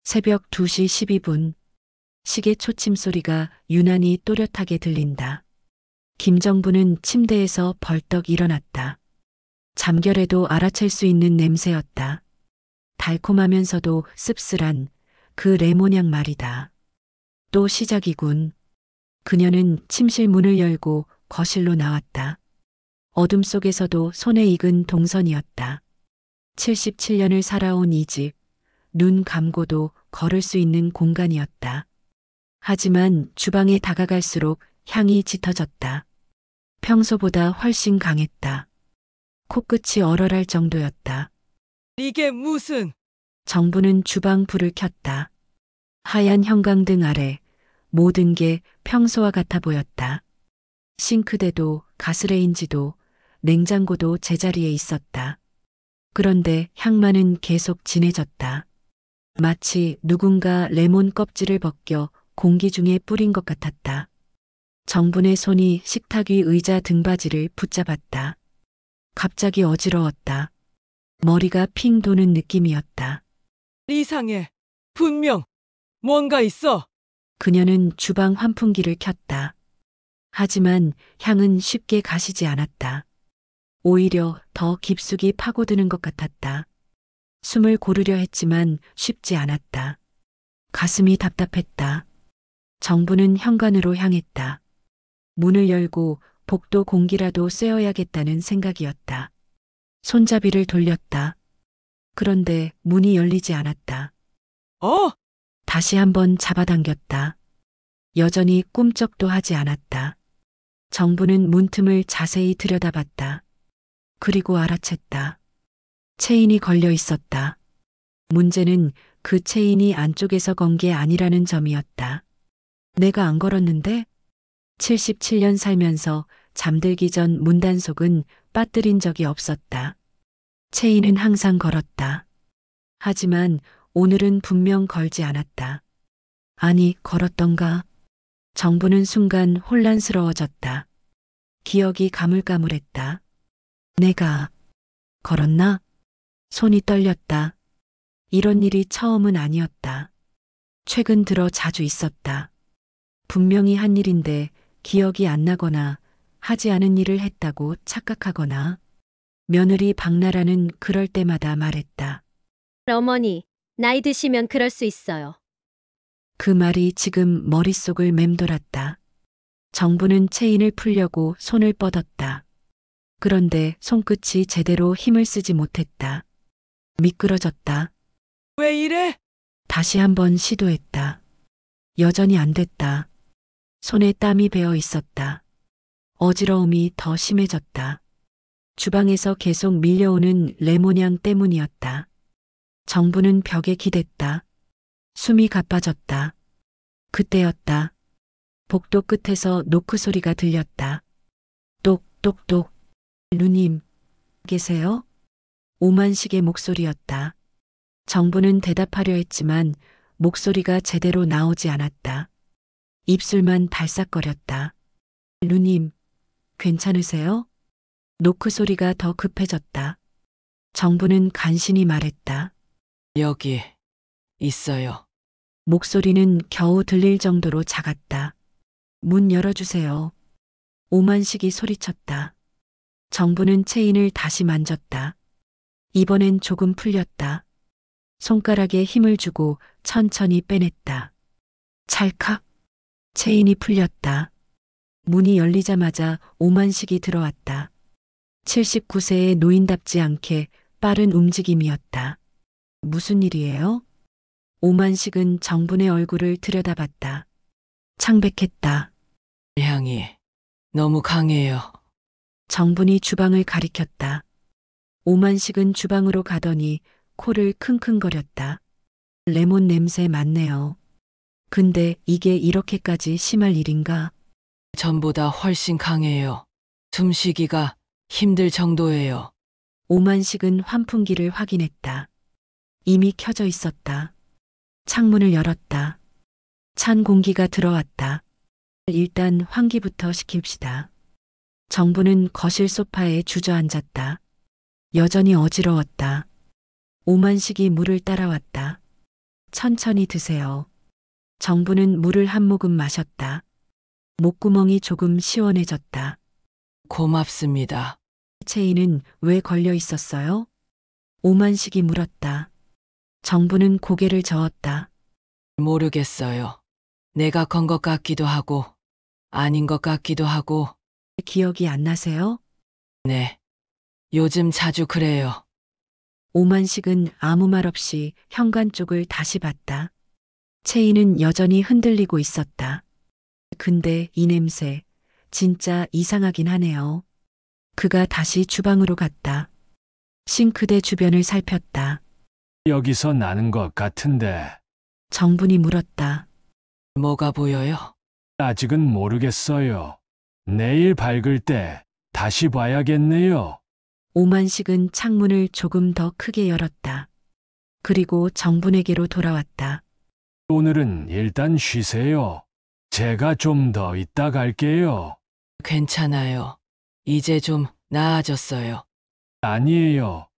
새벽 2시 12분. 시계 초침 소리가 유난히 또렷하게 들린다. 김정부는 침대에서 벌떡 일어났다. 잠결에도 알아챌 수 있는 냄새였다. 달콤하면서도 씁쓸한 그 레모냥 말이다. 또 시작이군. 그녀는 침실 문을 열고 거실로 나왔다. 어둠 속에서도 손에 익은 동선이었다. 77년을 살아온 이 집, 눈 감고도 걸을 수 있는 공간이었다. 하지만 주방에 다가갈수록 향이 짙어졌다. 평소보다 훨씬 강했다. 코끝이 얼얼할 정도였다. 이게 무슨... 정부는 주방 불을 켰다. 하얀 형광등 아래 모든 게 평소와 같아 보였다. 싱크대도 가스레인지도 냉장고도 제자리에 있었다. 그런데 향만은 계속 진해졌다. 마치 누군가 레몬 껍질을 벗겨 공기 중에 뿌린 것 같았다. 정분의 손이 식탁 위 의자 등받이를 붙잡았다. 갑자기 어지러웠다. 머리가 핑 도는 느낌이었다. 이상해. 분명 뭔가 있어. 그녀는 주방 환풍기를 켰다. 하지만 향은 쉽게 가시지 않았다. 오히려 더 깊숙이 파고드는 것 같았다. 숨을 고르려 했지만 쉽지 않았다. 가슴이 답답했다. 정부는 현관으로 향했다. 문을 열고 복도 공기라도 쐬어야겠다는 생각이었다. 손잡이를 돌렸다. 그런데 문이 열리지 않았다. 어? 다시 한번 잡아당겼다. 여전히 꿈쩍도 하지 않았다. 정부는 문틈을 자세히 들여다봤다. 그리고 알아챘다. 체인이 걸려 있었다. 문제는 그 체인이 안쪽에서 건 게 아니라는 점이었다. 내가 안 걸었는데? 77년 살면서 잠들기 전 문단속은 빠뜨린 적이 없었다. 체인은 항상 걸었다. 하지만 오늘은 분명 걸지 않았다. 아니, 걸었던가? 정부는 순간 혼란스러워졌다. 기억이 가물가물했다. 내가 걸었나? 손이 떨렸다. 이런 일이 처음은 아니었다. 최근 들어 자주 있었다. 분명히 한 일인데 기억이 안 나거나 하지 않은 일을 했다고 착각하거나. 며느리 박나라는 그럴 때마다 말했다. 어머니, 나이 드시면 그럴 수 있어요. 그 말이 지금 머릿속을 맴돌았다. 정부는 체인을 풀려고 손을 뻗었다. 그런데 손끝이 제대로 힘을 쓰지 못했다. 미끄러졌다. 왜 이래? 다시 한번 시도했다. 여전히 안 됐다. 손에 땀이 배어 있었다. 어지러움이 더 심해졌다. 주방에서 계속 밀려오는 레모냥 때문이었다. 정부는 벽에 기댔다. 숨이 가빠졌다. 그때였다. 복도 끝에서 노크 소리가 들렸다. 똑똑똑. 누님, 계세요? 오만식의 목소리였다. 정부는 대답하려 했지만 목소리가 제대로 나오지 않았다. 입술만 발싹거렸다. 누님, 괜찮으세요? 노크 소리가 더 급해졌다. 정부는 간신히 말했다. 여기 있어요. 목소리는 겨우 들릴 정도로 작았다. 문 열어주세요. 오만식이 소리쳤다. 정부는 체인을 다시 만졌다. 이번엔 조금 풀렸다. 손가락에 힘을 주고 천천히 빼냈다. 찰칵. 체인이 풀렸다. 문이 열리자마자 오만식이 들어왔다. 79세의 노인답지 않게 빠른 움직임이었다. 무슨 일이에요? 오만식은 정분의 얼굴을 들여다봤다. 창백했다. 향이 너무 강해요. 정분이 주방을 가리켰다. 오만식은 주방으로 가더니 코를 킁킁거렸다. 레몬 냄새 맞네요. 근데 이게 이렇게까지 심할 일인가? 전보다 훨씬 강해요. 숨쉬기가 힘들 정도예요. 오만식은 환풍기를 확인했다. 이미 켜져 있었다. 창문을 열었다. 찬 공기가 들어왔다. 일단 환기부터 시킵시다. 정부는 거실 소파에 주저앉았다. 여전히 어지러웠다. 오만식이 물을 따라왔다. 천천히 드세요. 정부는 물을 한 모금 마셨다. 목구멍이 조금 시원해졌다. 고맙습니다. 채인은 왜 걸려 있었어요? 오만식이 물었다. 정부는 고개를 저었다. 모르겠어요. 내가 건 것 같기도 하고, 아닌 것 같기도 하고, 기억이 안 나세요? 네. 요즘 자주 그래요. 오만식은 아무 말 없이 현관 쪽을 다시 봤다. 채인은 여전히 흔들리고 있었다. 근데 이 냄새 진짜 이상하긴 하네요. 그가 다시 주방으로 갔다. 싱크대 주변을 살폈다. 여기서 나는 것 같은데 정분이 물었다. 뭐가 보여요? 아직은 모르겠어요. 내일 밝을 때 다시 봐야겠네요. 오만식은 창문을 조금 더 크게 열었다. 그리고 정분에게로 돌아왔다. 오늘은 일단 쉬세요. 제가 좀 더 이따 갈게요. 괜찮아요. 이제 좀 나아졌어요. 아니에요.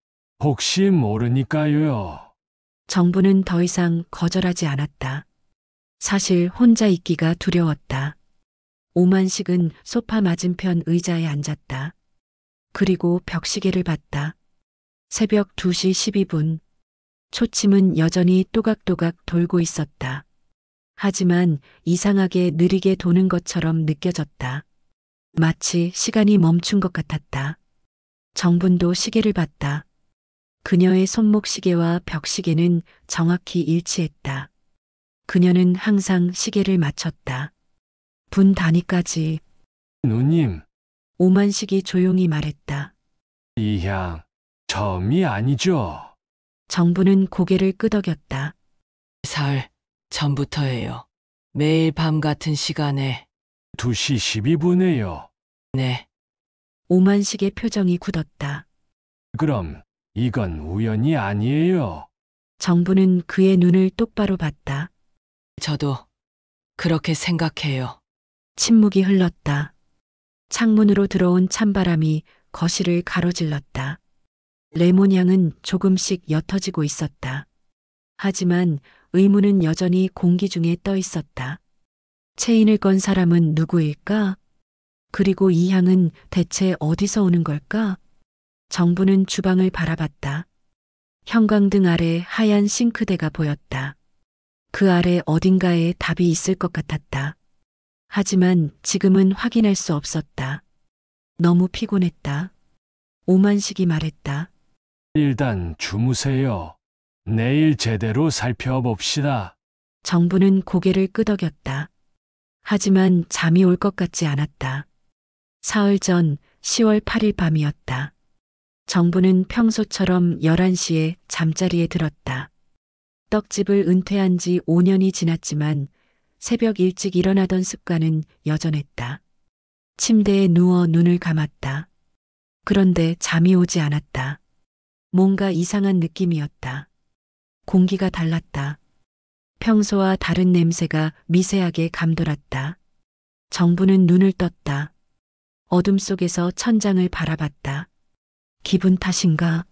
혹시 모르니까요. 정부는 더 이상 거절하지 않았다. 사실 혼자 있기가 두려웠다. 오만식은 소파 맞은편 의자에 앉았다. 그리고 벽시계를 봤다. 새벽 2시 12분. 초침은 여전히 또각또각 돌고 있었다. 하지만 이상하게 느리게 도는 것처럼 느껴졌다. 마치 시간이 멈춘 것 같았다. 정분도 시계를 봤다. 그녀의 손목 시계와 벽시계는 정확히 일치했다. 그녀는 항상 시계를 맞췄다. 분 단위까지. 누님, 오만식이 조용히 말했다. 이 향 처음이 아니죠? 정부는 고개를 끄덕였다. 사흘 전부터예요. 매일 밤 같은 시간에, 2시 12분에요. 네. 오만식의 표정이 굳었다. 그럼 이건 우연이 아니에요. 정부는 그의 눈을 똑바로 봤다. 저도 그렇게 생각해요. 침묵이 흘렀다. 창문으로 들어온 찬바람이 거실을 가로질렀다. 레몬향은 조금씩 옅어지고 있었다. 하지만 의문은 여전히 공기 중에 떠 있었다. 체인을 건 사람은 누구일까? 그리고 이 향은 대체 어디서 오는 걸까? 정부는 주방을 바라봤다. 형광등 아래 하얀 싱크대가 보였다. 그 아래 어딘가에 답이 있을 것 같았다. 하지만 지금은 확인할 수 없었다. 너무 피곤했다. 오만식이 말했다. 일단 주무세요. 내일 제대로 살펴봅시다. 정부는 고개를 끄덕였다. 하지만 잠이 올 것 같지 않았다. 사흘 전 10월 8일 밤이었다. 정부는 평소처럼 11시에 잠자리에 들었다. 떡집을 은퇴한 지 5년이 지났지만 새벽 일찍 일어나던 습관은 여전했다. 침대에 누워 눈을 감았다. 그런데 잠이 오지 않았다. 뭔가 이상한 느낌이었다. 공기가 달랐다. 평소와 다른 냄새가 미세하게 감돌았다. 정부는 눈을 떴다. 어둠 속에서 천장을 바라봤다. 기분 탓인가?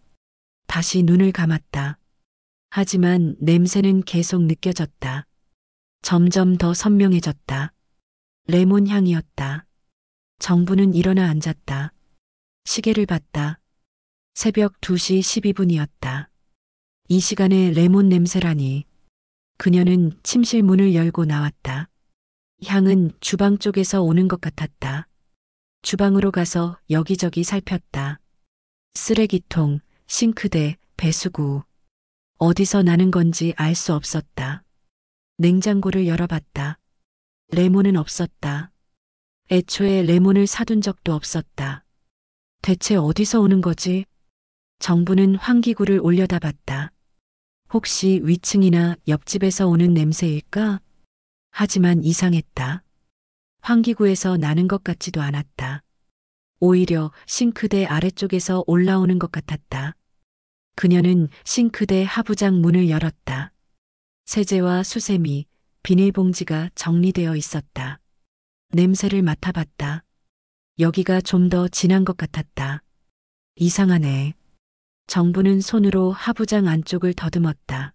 다시 눈을 감았다. 하지만 냄새는 계속 느껴졌다. 점점 더 선명해졌다. 레몬 향이었다. 정부는 일어나 앉았다. 시계를 봤다. 새벽 2시 12분이었다. 이 시간에 레몬 냄새라니. 그녀는 침실 문을 열고 나왔다. 향은 주방 쪽에서 오는 것 같았다. 주방으로 가서 여기저기 살폈다. 쓰레기통, 싱크대, 배수구. 어디서 나는 건지 알 수 없었다. 냉장고를 열어봤다. 레몬은 없었다. 애초에 레몬을 사둔 적도 없었다. 대체 어디서 오는 거지? 정부는 환기구를 올려다봤다. 혹시 위층이나 옆집에서 오는 냄새일까? 하지만 이상했다. 환기구에서 나는 것 같지도 않았다. 오히려 싱크대 아래쪽에서 올라오는 것 같았다. 그녀는 싱크대 하부장 문을 열었다. 세제와 수세미, 비닐봉지가 정리되어 있었다. 냄새를 맡아봤다. 여기가 좀 더 진한 것 같았다. 이상하네. 정부는 손으로 하부장 안쪽을 더듬었다.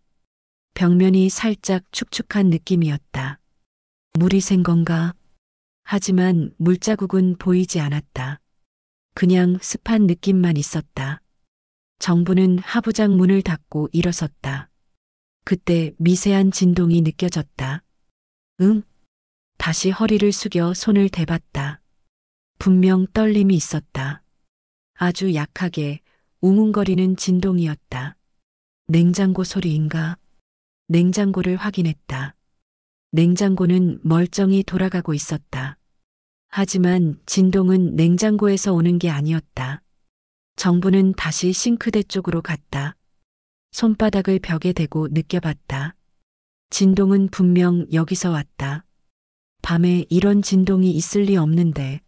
벽면이 살짝 축축한 느낌이었다. 물이 샌 건가? 하지만 물자국은 보이지 않았다. 그냥 습한 느낌만 있었다. 정부는 하부장 문을 닫고 일어섰다. 그때 미세한 진동이 느껴졌다. 응? 다시 허리를 숙여 손을 대봤다. 분명 떨림이 있었다. 아주 약하게 웅웅거리는 진동이었다. 냉장고 소리인가? 냉장고를 확인했다. 냉장고는 멀쩡히 돌아가고 있었다. 하지만 진동은 냉장고에서 오는 게 아니었다. 정부는 다시 싱크대 쪽으로 갔다. 손바닥을 벽에 대고 느껴봤다. 진동은 분명 여기서 왔다. 밤에 이런 진동이 있을 리 없는데.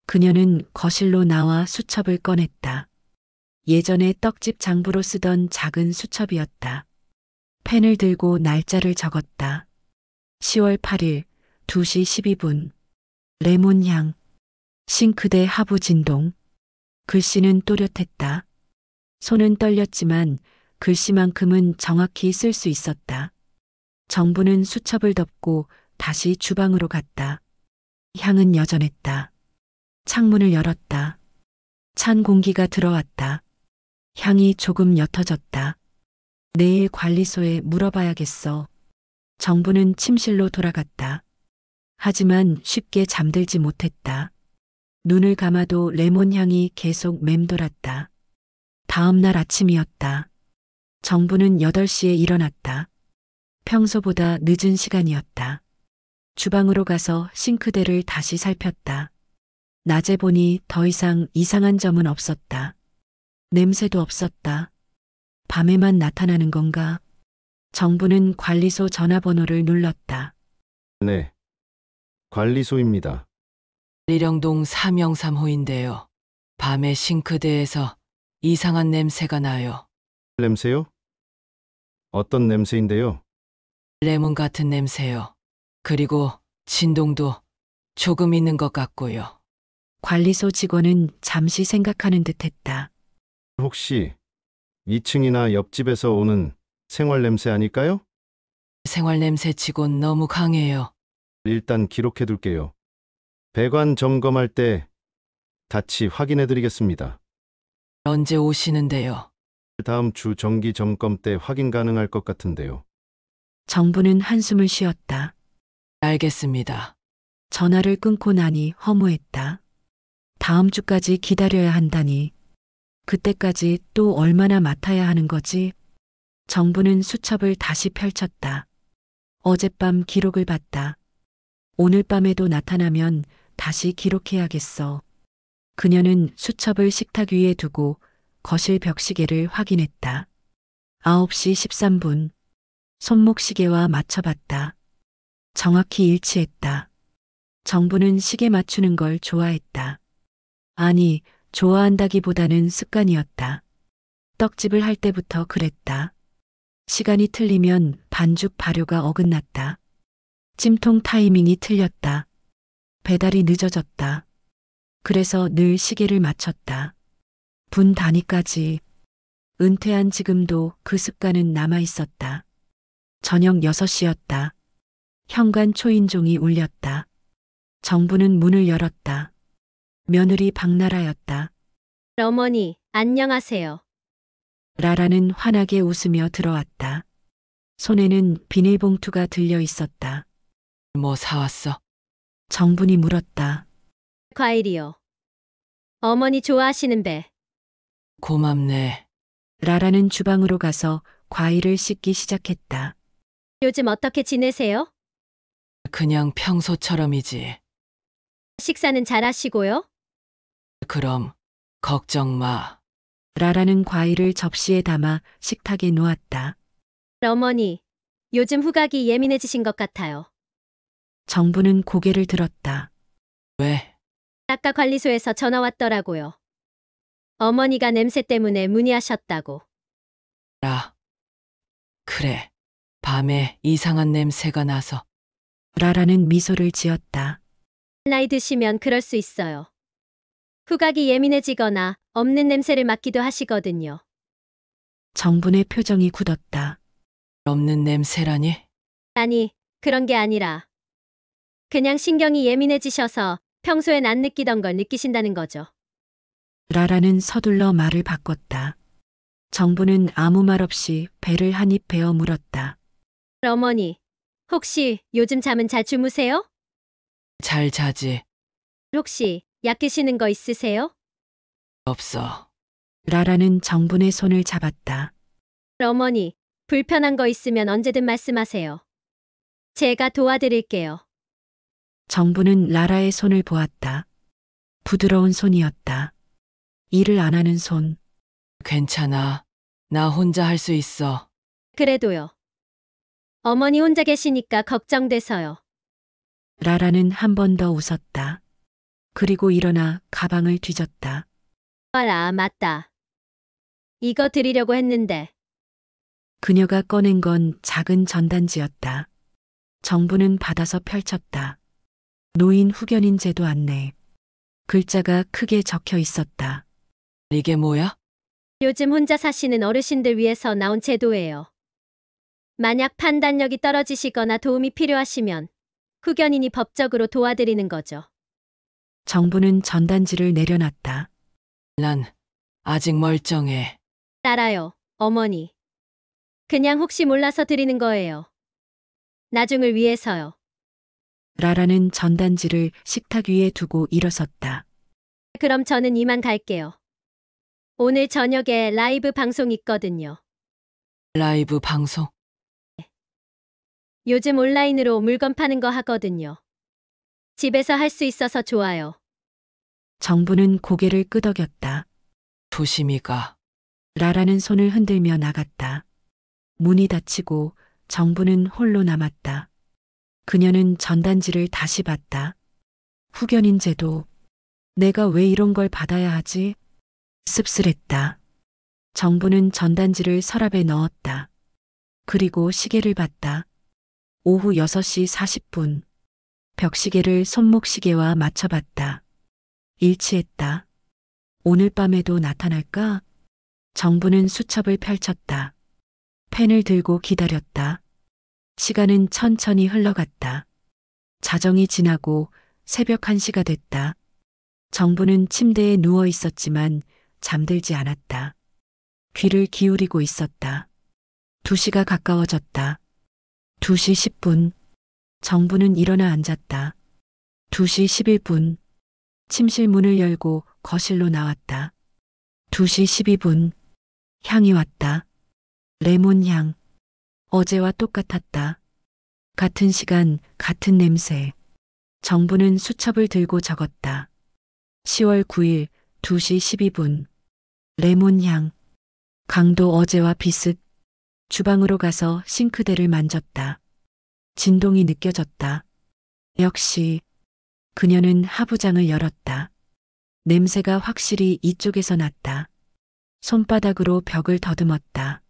그녀는 거실로 나와 수첩을 꺼냈다. 예전에 떡집 장부로 쓰던 작은 수첩이었다. 펜을 들고 날짜를 적었다. 10월 8일 2시 12분. 레몬향. 싱크대 하부 진동. 글씨는 또렷했다. 손은 떨렸지만 글씨만큼은 정확히 쓸 수 있었다. 정부는 수첩을 덮고 다시 주방으로 갔다. 향은 여전했다. 창문을 열었다. 찬 공기가 들어왔다. 향이 조금 옅어졌다. 내일 관리소에 물어봐야겠어. 정부는 침실로 돌아갔다. 하지만 쉽게 잠들지 못했다. 눈을 감아도 레몬 향이 계속 맴돌았다. 다음 날 아침이었다. 정부는 8시에 일어났다. 평소보다 늦은 시간이었다. 주방으로 가서 싱크대를 다시 살폈다. 낮에 보니 더 이상 이상한 점은 없었다. 냄새도 없었다. 밤에만 나타나는 건가? 정부는 관리소 전화번호를 눌렀다. 네. 관리소입니다. 리령동 303호인데요. 밤에 싱크대에서 이상한 냄새가 나요. 냄새요? 어떤 냄새인데요? 레몬 같은 냄새요. 그리고 진동도 조금 있는 것 같고요. 관리소 직원은 잠시 생각하는 듯 했다. 혹시 2층이나 옆집에서 오는 생활 냄새 아닐까요? 생활 냄새치곤 너무 강해요. 일단 기록해 둘게요. 배관 점검할 때 다시 확인해 드리겠습니다. 언제 오시는데요? 다음 주 정기 점검 때 확인 가능할 것 같은데요. 정부는 한숨을 쉬었다. 알겠습니다. 전화를 끊고 나니 허무했다. 다음 주까지 기다려야 한다니. 그때까지 또 얼마나 맡아야 하는 거지? 정부는 수첩을 다시 펼쳤다. 어젯밤 기록을 봤다. 오늘 밤에도 나타나면 다시 기록해야겠어. 그녀는 수첩을 식탁 위에 두고 거실 벽시계를 확인했다. 9시 13분. 손목시계와 맞춰봤다. 정확히 일치했다. 정부는 시계 맞추는 걸 좋아했다. 아니, 좋아한다기보다는 습관이었다. 떡집을 할 때부터 그랬다. 시간이 틀리면 반죽 발효가 어긋났다. 찜통 타이밍이 틀렸다. 배달이 늦어졌다. 그래서 늘 시계를 맞췄다. 분 단위까지. 은퇴한 지금도 그 습관은 남아 있었다. 저녁 6시였다. 현관 초인종이 울렸다. 정부는 문을 열었다. 며느리 박나라였다. 어머니, 안녕하세요. 라라는 환하게 웃으며 들어왔다. 손에는 비닐봉투가 들려 있었다. 뭐 사왔어? 정분이 물었다. 과일이요. 어머니 좋아하시는 배. 고맙네. 라라는 주방으로 가서 과일을 씻기 시작했다. 요즘 어떻게 지내세요? 그냥 평소처럼이지. 식사는 잘 하시고요? 그럼 걱정 마. 라라는 과일을 접시에 담아 식탁에 놓았다. 어머니, 요즘 후각이 예민해지신 것 같아요. 정부는 고개를 들었다. 왜? 아까 관리소에서 전화 왔더라고요. 어머니가 냄새 때문에 문의하셨다고. 라. 그래. 밤에 이상한 냄새가 나서. 라라는 미소를 지었다. 나이 드시면 그럴 수 있어요. 후각이 예민해지거나 없는 냄새를 맡기도 하시거든요. 정분의 표정이 굳었다. 없는 냄새라니? 아니, 그런 게 아니라 그냥 신경이 예민해지셔서 평소엔 안 느끼던 걸 느끼신다는 거죠. 라라는 서둘러 말을 바꿨다. 정부는 아무 말 없이 배를 한 입 베어 물었다. 어머니, 혹시 요즘 잠은 잘 주무세요? 잘 자지. 혹시 약 드시는 거 있으세요? 없어. 라라는 정분의 손을 잡았다. 어머니, 불편한 거 있으면 언제든 말씀하세요. 제가 도와드릴게요. 정부는 라라의 손을 보았다. 부드러운 손이었다. 일을 안 하는 손. 괜찮아. 나 혼자 할 수 있어. 그래도요. 어머니 혼자 계시니까 걱정돼서요. 라라는 한 번 더 웃었다. 그리고 일어나 가방을 뒤졌다. 아, 맞다. 이거 드리려고 했는데. 그녀가 꺼낸 건 작은 전단지였다. 정부는 받아서 펼쳤다. 노인 후견인 제도 안내. 글자가 크게 적혀 있었다. 이게 뭐야? 요즘 혼자 사시는 어르신들 위해서 나온 제도예요. 만약 판단력이 떨어지시거나 도움이 필요하시면 후견인이 법적으로 도와드리는 거죠. 정부는 전단지를 내려놨다. 난 아직 멀쩡해. 알아요, 어머니. 그냥 혹시 몰라서 드리는 거예요. 나중을 위해서요. 라라는 전단지를 식탁 위에 두고 일어섰다. 그럼 저는 이만 갈게요. 오늘 저녁에 라이브 방송 있거든요. 라이브 방송? 요즘 온라인으로 물건 파는 거 하거든요. 집에서 할 수 있어서 좋아요. 정부는 고개를 끄덕였다. 조심히 가. 라라는 손을 흔들며 나갔다. 문이 닫히고 정부는 홀로 남았다. 그녀는 전단지를 다시 봤다. 후견인 제도. 내가 왜 이런 걸 받아야 하지? 씁쓸했다. 정부는 전단지를 서랍에 넣었다. 그리고 시계를 봤다. 오후 6시 40분. 벽시계를 손목시계와 맞춰봤다. 일치했다. 오늘 밤에도 나타날까? 정부는 수첩을 펼쳤다. 펜을 들고 기다렸다. 시간은 천천히 흘러갔다. 자정이 지나고 새벽 1시가 됐다. 정부는 침대에 누워 있었지만 잠들지 않았다. 귀를 기울이고 있었다. 2시가 가까워졌다. 2시 10분. 정부는 일어나 앉았다. 2시 11분. 침실 문을 열고 거실로 나왔다. 2시 12분. 향이 왔다. 레몬향. 어제와 똑같았다. 같은 시간, 같은 냄새. 정부는 수첩을 들고 적었다. 10월 9일 2시 12분. 레몬향. 강도 어제와 비슷. 주방으로 가서 싱크대를 만졌다. 진동이 느껴졌다. 역시 그녀는 하부장을 열었다. 냄새가 확실히 이쪽에서 났다. 손바닥으로 벽을 더듬었다.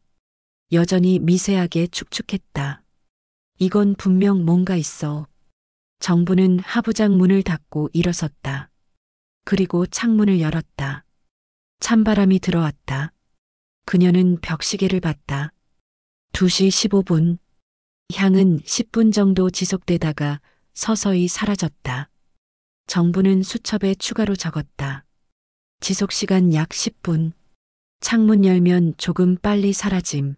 여전히 미세하게 축축했다. 이건 분명 뭔가 있어. 정부는 하부장 문을 닫고 일어섰다. 그리고 창문을 열었다. 찬바람이 들어왔다. 그녀는 벽시계를 봤다. 2시 15분. 향은 10분 정도 지속되다가 서서히 사라졌다. 정부는 수첩에 추가로 적었다. 지속시간 약 10분. 창문 열면 조금 빨리 사라짐.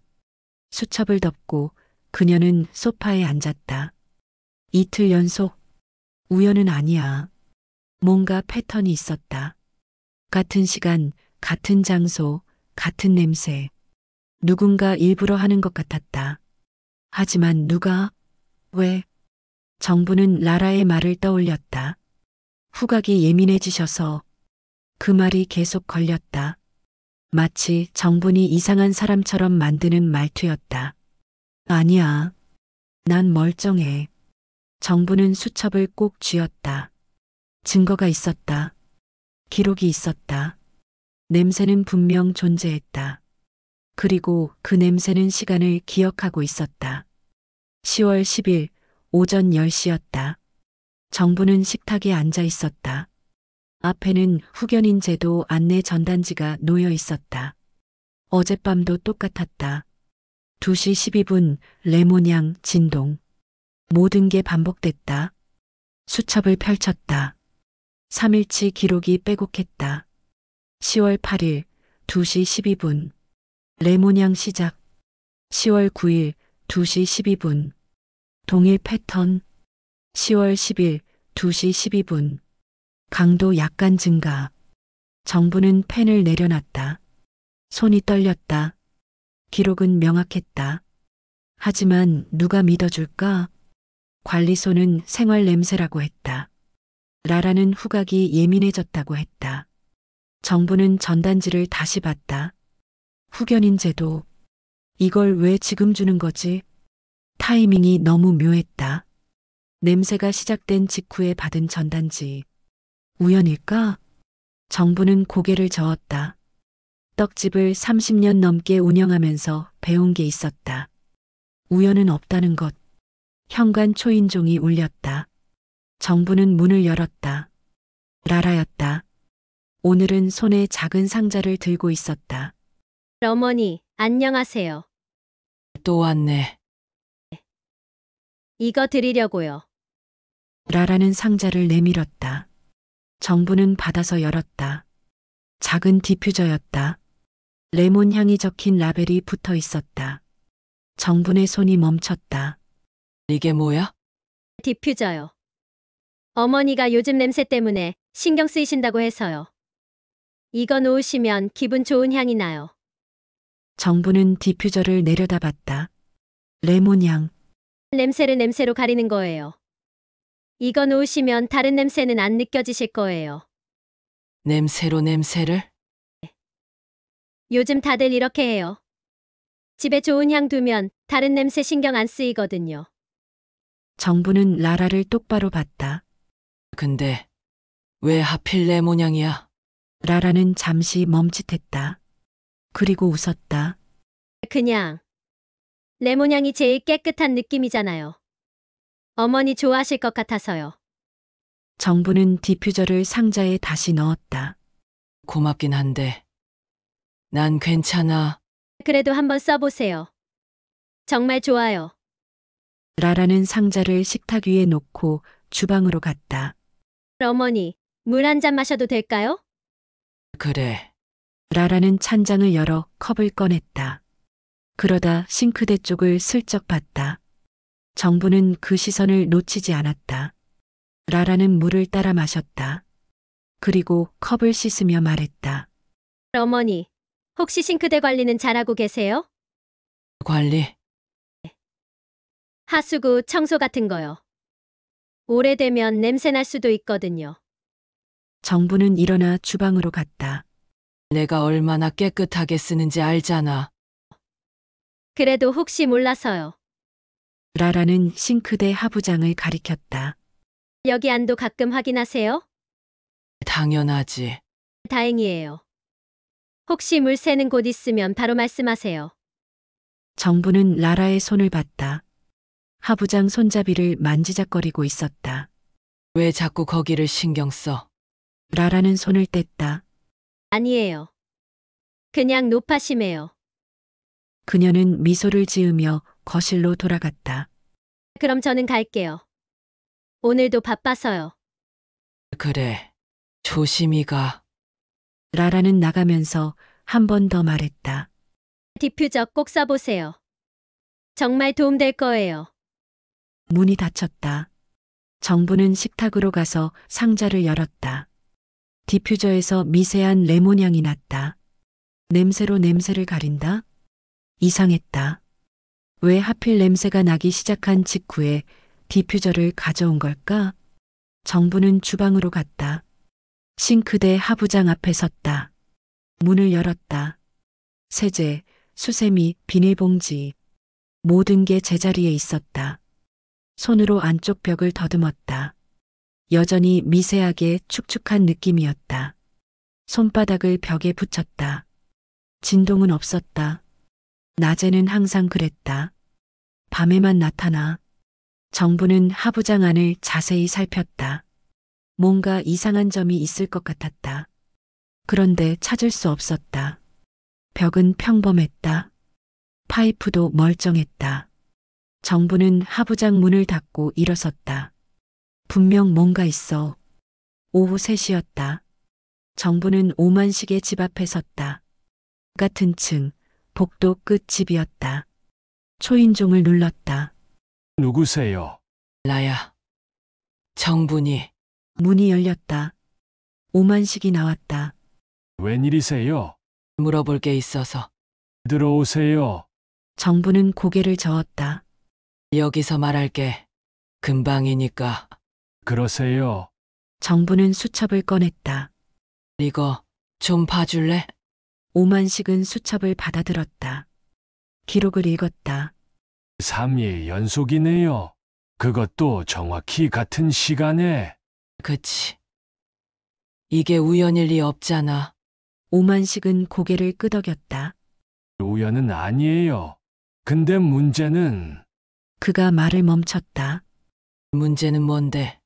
수첩을 덮고 그녀는 소파에 앉았다. 이틀 연속. 우연은 아니야. 뭔가 패턴이 있었다. 같은 시간, 같은 장소, 같은 냄새. 누군가 일부러 하는 것 같았다. 하지만 누가? 왜? 정부는 라라의 말을 떠올렸다. 후각이 예민해지셔서. 그 말이 계속 걸렸다. 마치 정분이 이상한 사람처럼 만드는 말투였다. 아니야. 난 멀쩡해. 정부는 수첩을 꼭 쥐었다. 증거가 있었다. 기록이 있었다. 냄새는 분명 존재했다. 그리고 그 냄새는 시간을 기억하고 있었다. 10월 10일 오전 10시였다. 정부는 식탁에 앉아 있었다. 앞에는 후견인 제도 안내 전단지가 놓여 있었다. 어젯밤도 똑같았다. 2시 12분 레몬향 진동. 모든 게 반복됐다. 수첩을 펼쳤다. 3일치 기록이 빼곡했다. 10월 8일 2시 12분. 레몬향 시작. 10월 9일 2시 12분. 동일 패턴. 10월 10일 2시 12분. 강도 약간 증가. 정부는 펜을 내려놨다. 손이 떨렸다. 기록은 명확했다. 하지만 누가 믿어줄까? 관리소는 생활 냄새라고 했다. 라라는 후각이 예민해졌다고 했다. 정부는 전단지를 다시 봤다. 후견인 제도. 이걸 왜 지금 주는 거지? 타이밍이 너무 묘했다. 냄새가 시작된 직후에 받은 전단지. 우연일까? 정부는 고개를 저었다. 떡집을 30년 넘게 운영하면서 배운 게 있었다. 우연은 없다는 것. 현관 초인종이 울렸다. 정부는 문을 열었다. 라라였다. 오늘은 손에 작은 상자를 들고 있었다. 어머니, 안녕하세요. 또 왔네. 이거 드리려고요. 라라는 상자를 내밀었다. 정부는 받아서 열었다. 작은 디퓨저였다. 레몬 향이 적힌 라벨이 붙어 있었다. 정분의 손이 멈췄다. 이게 뭐야? 디퓨저요. 어머니가 요즘 냄새 때문에 신경 쓰이신다고 해서요. 이거 놓으시면 기분 좋은 향이 나요. 정부는 디퓨저를 내려다봤다. 레몬 향. 냄새를 냄새로 가리는 거예요. 이거 놓으시면 다른 냄새는 안 느껴지실 거예요. 냄새로 냄새를? 요즘 다들 이렇게 해요. 집에 좋은 향 두면 다른 냄새 신경 안 쓰이거든요. 정부는 라라를 똑바로 봤다. 근데 왜 하필 내 모양이야? 라라는 잠시 멈칫했다. 그리고 웃었다. 그냥 레몬 향이 제일 깨끗한 느낌이잖아요. 어머니 좋아하실 것 같아서요. 정부는 디퓨저를 상자에 다시 넣었다. 고맙긴 한데 난 괜찮아. 그래도 한번 써보세요. 정말 좋아요. 라라는 상자를 식탁 위에 놓고 주방으로 갔다. 어머니, 물 한 잔 마셔도 될까요? 그래. 라라는 찬장을 열어 컵을 꺼냈다. 그러다 싱크대 쪽을 슬쩍 봤다. 정부는 그 시선을 놓치지 않았다. 라라는 물을 따라 마셨다. 그리고 컵을 씻으며 말했다. 어머니, 혹시 싱크대 관리는 잘하고 계세요? 관리? 하수구, 청소 같은 거요. 오래되면 냄새 날 수도 있거든요. 정부는 일어나 주방으로 갔다. 내가 얼마나 깨끗하게 쓰는지 알잖아. 그래도 혹시 몰라서요. 라라는 싱크대 하부장을 가리켰다. 여기 안도 가끔 확인하세요? 당연하지. 다행이에요. 혹시 물 새는 곳 있으면 바로 말씀하세요. 정부는 라라의 손을 봤다. 하부장 손잡이를 만지작거리고 있었다. 왜 자꾸 거기를 신경 써? 라라는 손을 뗐다. 아니에요. 그냥 노파심해요. 그녀는 미소를 지으며 거실로 돌아갔다. 그럼 저는 갈게요. 오늘도 바빠서요. 그래. 조심히 가. 라라는 나가면서 한 번 더 말했다. 디퓨저 꼭 써보세요. 정말 도움될 거예요. 문이 닫혔다. 정부는 식탁으로 가서 상자를 열었다. 디퓨저에서 미세한 레몬 향이 났다. 냄새로 냄새를 가린다? 이상했다. 왜 하필 냄새가 나기 시작한 직후에 디퓨저를 가져온 걸까? 정부는 주방으로 갔다. 싱크대 하부장 앞에 섰다. 문을 열었다. 세제, 수세미, 비닐봉지. 모든 게 제자리에 있었다. 손으로 안쪽 벽을 더듬었다. 여전히 미세하게 축축한 느낌이었다. 손바닥을 벽에 붙였다. 진동은 없었다. 낮에는 항상 그랬다. 밤에만 나타나. 정부는 하부장 안을 자세히 살폈다. 뭔가 이상한 점이 있을 것 같았다. 그런데 찾을 수 없었다. 벽은 평범했다. 파이프도 멀쩡했다. 정부는 하부장 문을 닫고 일어섰다. 분명 뭔가 있어. 오후 3시였다. 정부는 오만식의 집 앞에 섰다. 같은 층, 복도 끝 집이었다. 초인종을 눌렀다. 누구세요? 나야. 정분이. 문이 열렸다. 오만식이 나왔다. 웬일이세요? 물어볼 게 있어서. 들어오세요. 정부는 고개를 저었다. 여기서 말할게. 금방이니까. 그러세요. 정부는 수첩을 꺼냈다. 이거 좀 봐줄래? 오만식은 수첩을 받아들었다. 기록을 읽었다. 3일 연속이네요. 그것도 정확히 같은 시간에. 그치. 이게 우연일 리 없잖아. 오만식은 고개를 끄덕였다. 우연은 아니에요. 근데 문제는 그가 말을 멈췄다. 문제는 뭔데?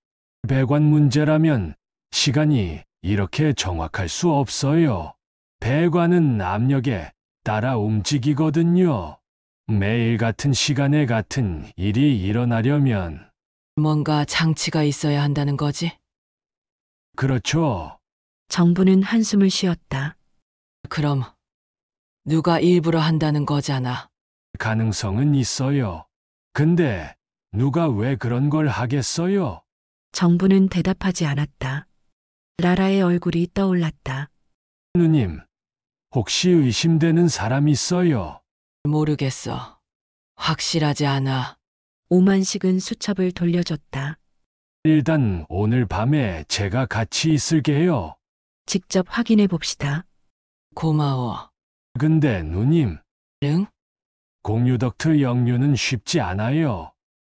배관 문제라면 시간이 이렇게 정확할 수 없어요. 배관은 압력에 따라 움직이거든요. 매일 같은 시간에 같은 일이 일어나려면 뭔가 장치가 있어야 한다는 거지? 그렇죠. 정부는 한숨을 쉬었다. 그럼 누가 일부러 한다는 거잖아. 가능성은 있어요. 근데 누가 왜 그런 걸 하겠어요? 정부는 대답하지 않았다. 라라의 얼굴이 떠올랐다. 누님, 혹시 의심되는 사람 있어요? 모르겠어. 확실하지 않아. 오만식은 수첩을 돌려줬다. 일단 오늘 밤에 제가 같이 있을게요. 직접 확인해 봅시다. 고마워. 근데 누님, 응? 공유덕트 역류는 쉽지 않아요.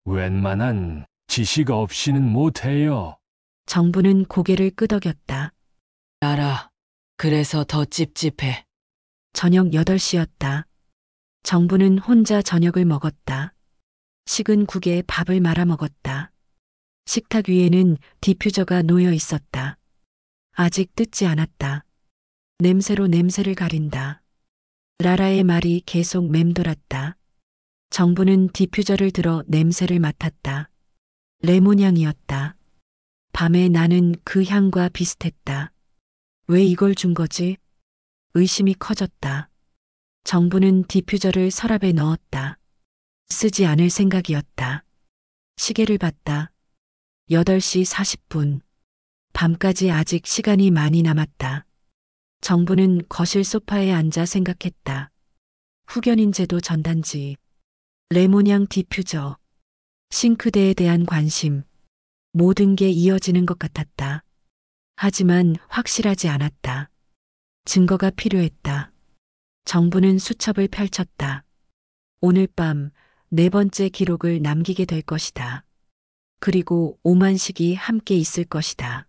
웬만한 지식 없이는 못해요. 정부는 고개를 끄덕였다. 알아. 그래서 더 찝찝해. 저녁 8시였다. 정부는 혼자 저녁을 먹었다. 식은 국에 밥을 말아 먹었다. 식탁 위에는 디퓨저가 놓여 있었다. 아직 뜯지 않았다. 냄새로 냄새를 가린다. 라라의 말이 계속 맴돌았다. 정부는 디퓨저를 들어 냄새를 맡았다. 레몬 향이었다. 밤에 나는 그 향과 비슷했다. 왜 이걸 준 거지? 의심이 커졌다. 정부는 디퓨저를 서랍에 넣었다. 쓰지 않을 생각이었다. 시계를 봤다. 8시 40분. 밤까지 아직 시간이 많이 남았다. 정부는 거실 소파에 앉아 생각했다. 후견인제도 전단지, 레몬향 디퓨저, 싱크대에 대한 관심, 모든 게 이어지는 것 같았다. 하지만 확실하지 않았다. 증거가 필요했다. 정부는 수첩을 펼쳤다. 오늘 밤 4번째 기록을 남기게 될 것이다. 그리고 오만식이 함께 있을 것이다.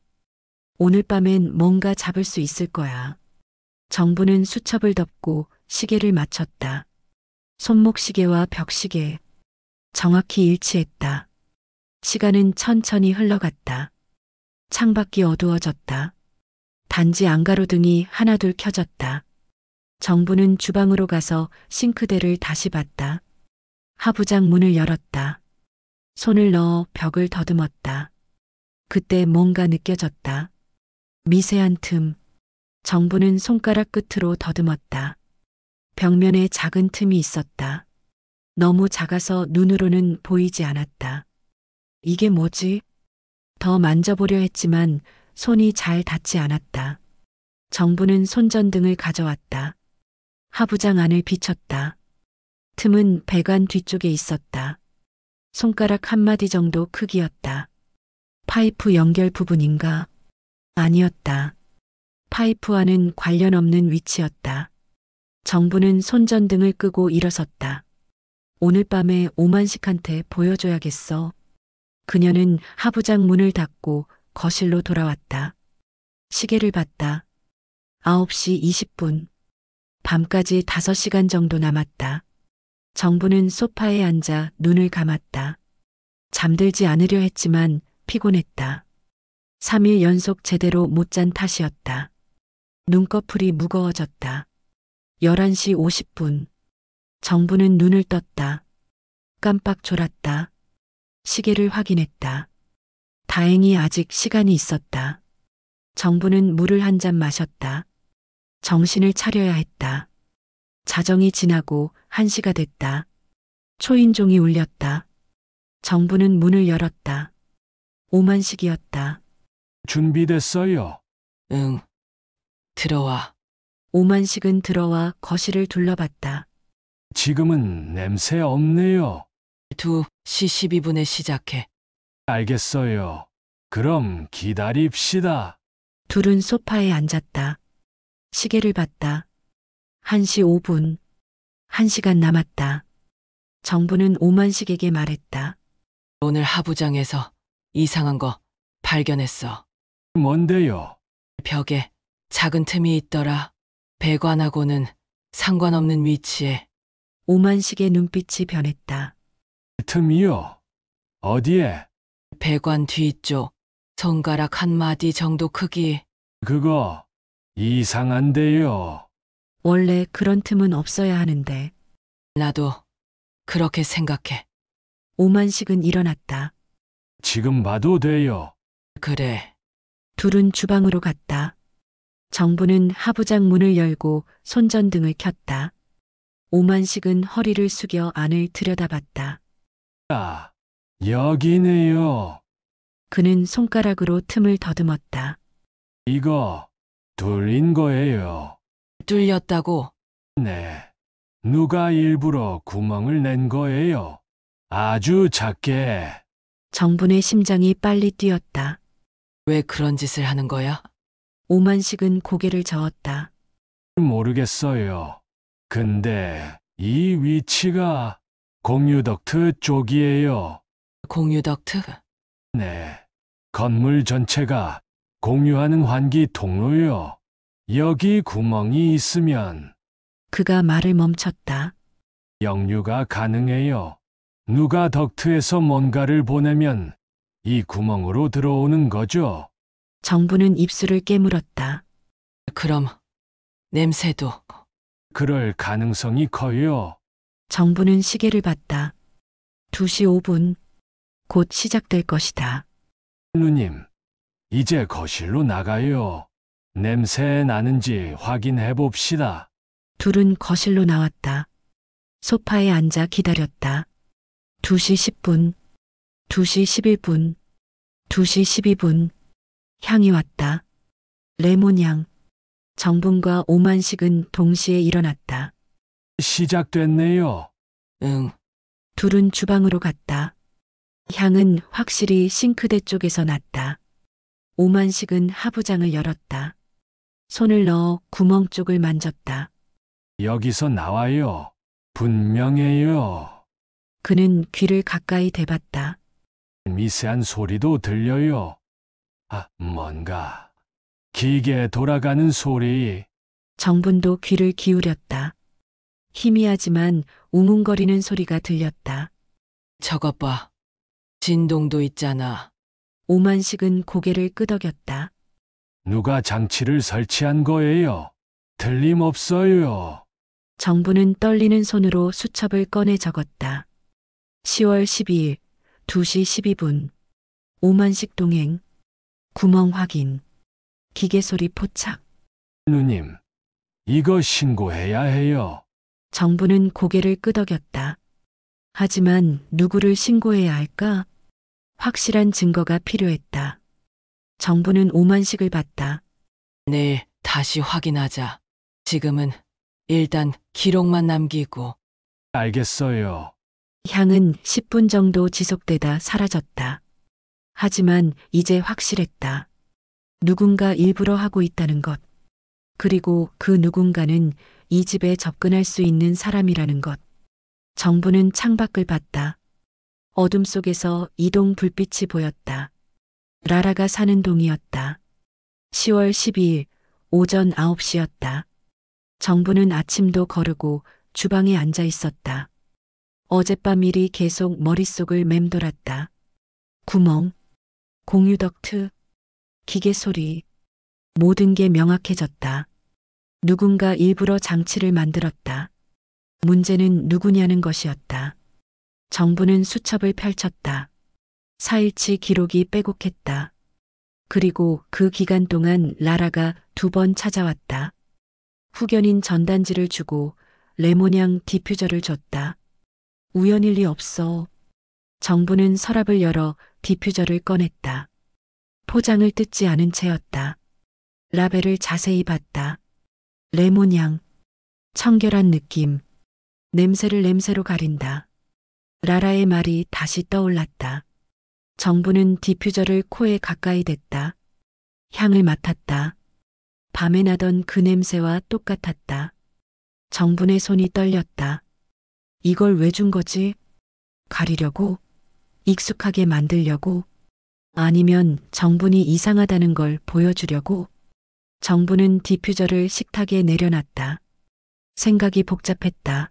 오늘 밤엔 뭔가 잡을 수 있을 거야. 정부는 수첩을 덮고 시계를 맞췄다. 손목시계와 벽시계. 정확히 일치했다. 시간은 천천히 흘러갔다. 창밖이 어두워졌다. 단지 안가로등이 하나둘 켜졌다. 정부는 주방으로 가서 싱크대를 다시 봤다. 하부장 문을 열었다. 손을 넣어 벽을 더듬었다. 그때 뭔가 느껴졌다. 미세한 틈. 정부는 손가락 끝으로 더듬었다. 벽면에 작은 틈이 있었다. 너무 작아서 눈으로는 보이지 않았다. 이게 뭐지? 더 만져보려 했지만 손이 잘 닿지 않았다. 정부는 손전등을 가져왔다. 하부장 안을 비췄다. 틈은 배관 뒤쪽에 있었다. 손가락 한 마디 정도 크기였다. 파이프 연결 부분인가? 아니었다. 파이프와는 관련 없는 위치였다. 정부는 손전등을 끄고 일어섰다. 오늘 밤에 오만식한테 보여줘야겠어. 그녀는 하부장 문을 닫고 거실로 돌아왔다. 시계를 봤다. 9시 20분. 밤까지 5시간 정도 남았다. 정부는 소파에 앉아 눈을 감았다. 잠들지 않으려 했지만 피곤했다. 3일 연속 제대로 못 잔 탓이었다. 눈꺼풀이 무거워졌다. 11시 50분. 정부는 눈을 떴다. 깜빡 졸았다. 시계를 확인했다. 다행히 아직 시간이 있었다. 정부는 물을 한 잔 마셨다. 정신을 차려야 했다. 자정이 지나고 1시가 됐다. 초인종이 울렸다. 정부는 문을 열었다. 오만식이었다. 준비됐어요. 응. 들어와. 오만식은 들어와 거실을 둘러봤다. 지금은 냄새 없네요. 2시 12분에 시작해. 알겠어요. 그럼 기다립시다. 둘은 소파에 앉았다. 시계를 봤다. 1시 5분. 1시간 남았다. 정부는 오만식에게 말했다. 오늘 하부장에서 이상한 거 발견했어. 뭔데요? 벽에 작은 틈이 있더라. 배관하고는 상관없는 위치에. 오만식의 눈빛이 변했다. 틈이요? 어디에? 배관 뒤쪽 손가락 한 마디 정도 크기. 그거 이상한데요. 원래 그런 틈은 없어야 하는데. 나도 그렇게 생각해. 오만식은 일어났다. 지금 봐도 돼요. 그래. 둘은 주방으로 갔다. 정부는 하부장 문을 열고 손전등을 켰다. 오만식은 허리를 숙여 안을 들여다봤다. 아, 여기네요. 그는 손가락으로 틈을 더듬었다. 이거 뚫린 거예요. 뚫렸다고. 네. 누가 일부러 구멍을 낸 거예요. 아주 작게. 정분의 심장이 빨리 뛰었다. 왜 그런 짓을 하는 거야? 오만식은 고개를 저었다. 모르겠어요. 근데 이 위치가 공유 덕트 쪽이에요. 공유 덕트? 네. 건물 전체가 공유하는 환기 통로요. 여기 구멍이 있으면 그가 말을 멈췄다. 역류가 가능해요. 누가 덕트에서 뭔가를 보내면 이 구멍으로 들어오는 거죠. 정부는 입술을 깨물었다. 그럼 냄새도. 그럴 가능성이 커요. 정부는 시계를 봤다. 2시 5분. 곧 시작될 것이다. 누님, 이제 거실로 나가요. 냄새 나는지 확인해 봅시다. 둘은 거실로 나왔다. 소파에 앉아 기다렸다. 2시 10분, 2시 11분, 2시 12분. 향이 왔다. 레몬향. 정분과 오만식은 동시에 일어났다. 시작됐네요. 응. 둘은 주방으로 갔다. 향은 확실히 싱크대 쪽에서 났다. 오만식은 하부장을 열었다. 손을 넣어 구멍 쪽을 만졌다. 여기서 나와요. 분명해요. 그는 귀를 가까이 대봤다. 미세한 소리도 들려요. 아, 뭔가 기계 돌아가는 소리. 정분도 귀를 기울였다. 희미하지만 웅웅거리는 소리가 들렸다. 저것 봐. 진동도 있잖아. 오만식은 고개를 끄덕였다. 누가 장치를 설치한 거예요? 틀림없어요. 정부는 떨리는 손으로 수첩을 꺼내 적었다. 10월 12일 2시 12분. 오만식 동행. 구멍 확인. 기계 소리 포착. 누님, 이거 신고해야 해요. 정부는 고개를 끄덕였다. 하지만 누구를 신고해야 할까? 확실한 증거가 필요했다. 정부는 오만식을 봤다. 내일 다시 확인하자. 지금은 일단 기록만 남기고. 알겠어요. 향은 10분 정도 지속되다 사라졌다. 하지만 이제 확실했다. 누군가 일부러 하고 있다는 것. 그리고 그 누군가는 이 집에 접근할 수 있는 사람이라는 것. 정부는 창밖을 봤다. 어둠 속에서 이동 불빛이 보였다. 라라가 사는 동이었다. 10월 12일 오전 9시였다. 정부는 아침도 거르고 주방에 앉아 있었다. 어젯밤 일이 계속 머릿속을 맴돌았다. 구멍, 공유 덕트, 기계 소리, 모든 게 명확해졌다. 누군가 일부러 장치를 만들었다. 문제는 누구냐는 것이었다. 정부는 수첩을 펼쳤다. 4일치 기록이 빼곡했다. 그리고 그 기간 동안 라라가 2번 찾아왔다. 후견인 전단지를 주고 레모냥 디퓨저를 줬다. 우연일 리 없어. 정부는 서랍을 열어 디퓨저를 꺼냈다. 포장을 뜯지 않은 채였다. 라벨을 자세히 봤다. 레몬향. 청결한 느낌. 냄새를 냄새로 가린다. 라라의 말이 다시 떠올랐다. 정부는 디퓨저를 코에 가까이 댔다. 향을 맡았다. 밤에 나던 그 냄새와 똑같았다. 정분의 손이 떨렸다. 이걸 왜 준 거지? 가리려고? 익숙하게 만들려고? 아니면 정분이 이상하다는 걸 보여주려고? 정부는 디퓨저를 식탁에 내려놨다. 생각이 복잡했다.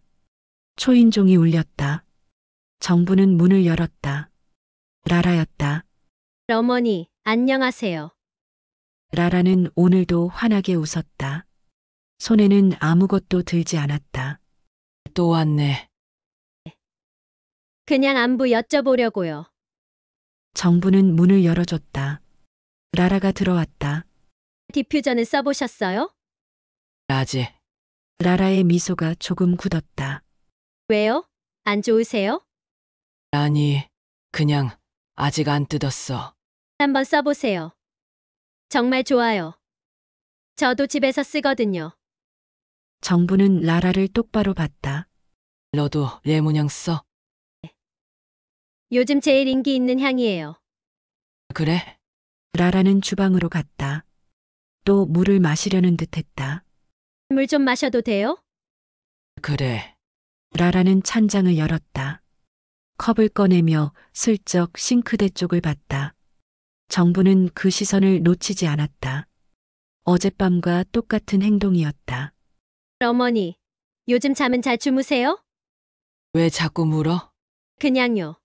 초인종이 울렸다. 정부는 문을 열었다. 라라였다. 어머니, 안녕하세요. 라라는 오늘도 환하게 웃었다. 손에는 아무것도 들지 않았다. 또 왔네. 그냥 안부 여쭤보려고요. 정부는 문을 열어줬다. 라라가 들어왔다. 디퓨저는 써보셨어요? 아직. 라라의 미소가 조금 굳었다. 왜요? 안 좋으세요? 아니, 그냥 아직 안 뜯었어. 한번 써보세요. 정말 좋아요. 저도 집에서 쓰거든요. 정부는 라라를 똑바로 봤다. 너도 레모냥 써? 요즘 제일 인기 있는 향이에요. 그래? 라라는 주방으로 갔다. 또 물을 마시려는 듯 했다. 물 좀 마셔도 돼요? 그래. 라라는 찬장을 열었다. 컵을 꺼내며 슬쩍 싱크대 쪽을 봤다. 정부는 그 시선을 놓치지 않았다. 어젯밤과 똑같은 행동이었다. 어머니, 요즘 잠은 잘 주무세요? 왜 자꾸 물어? 그냥요.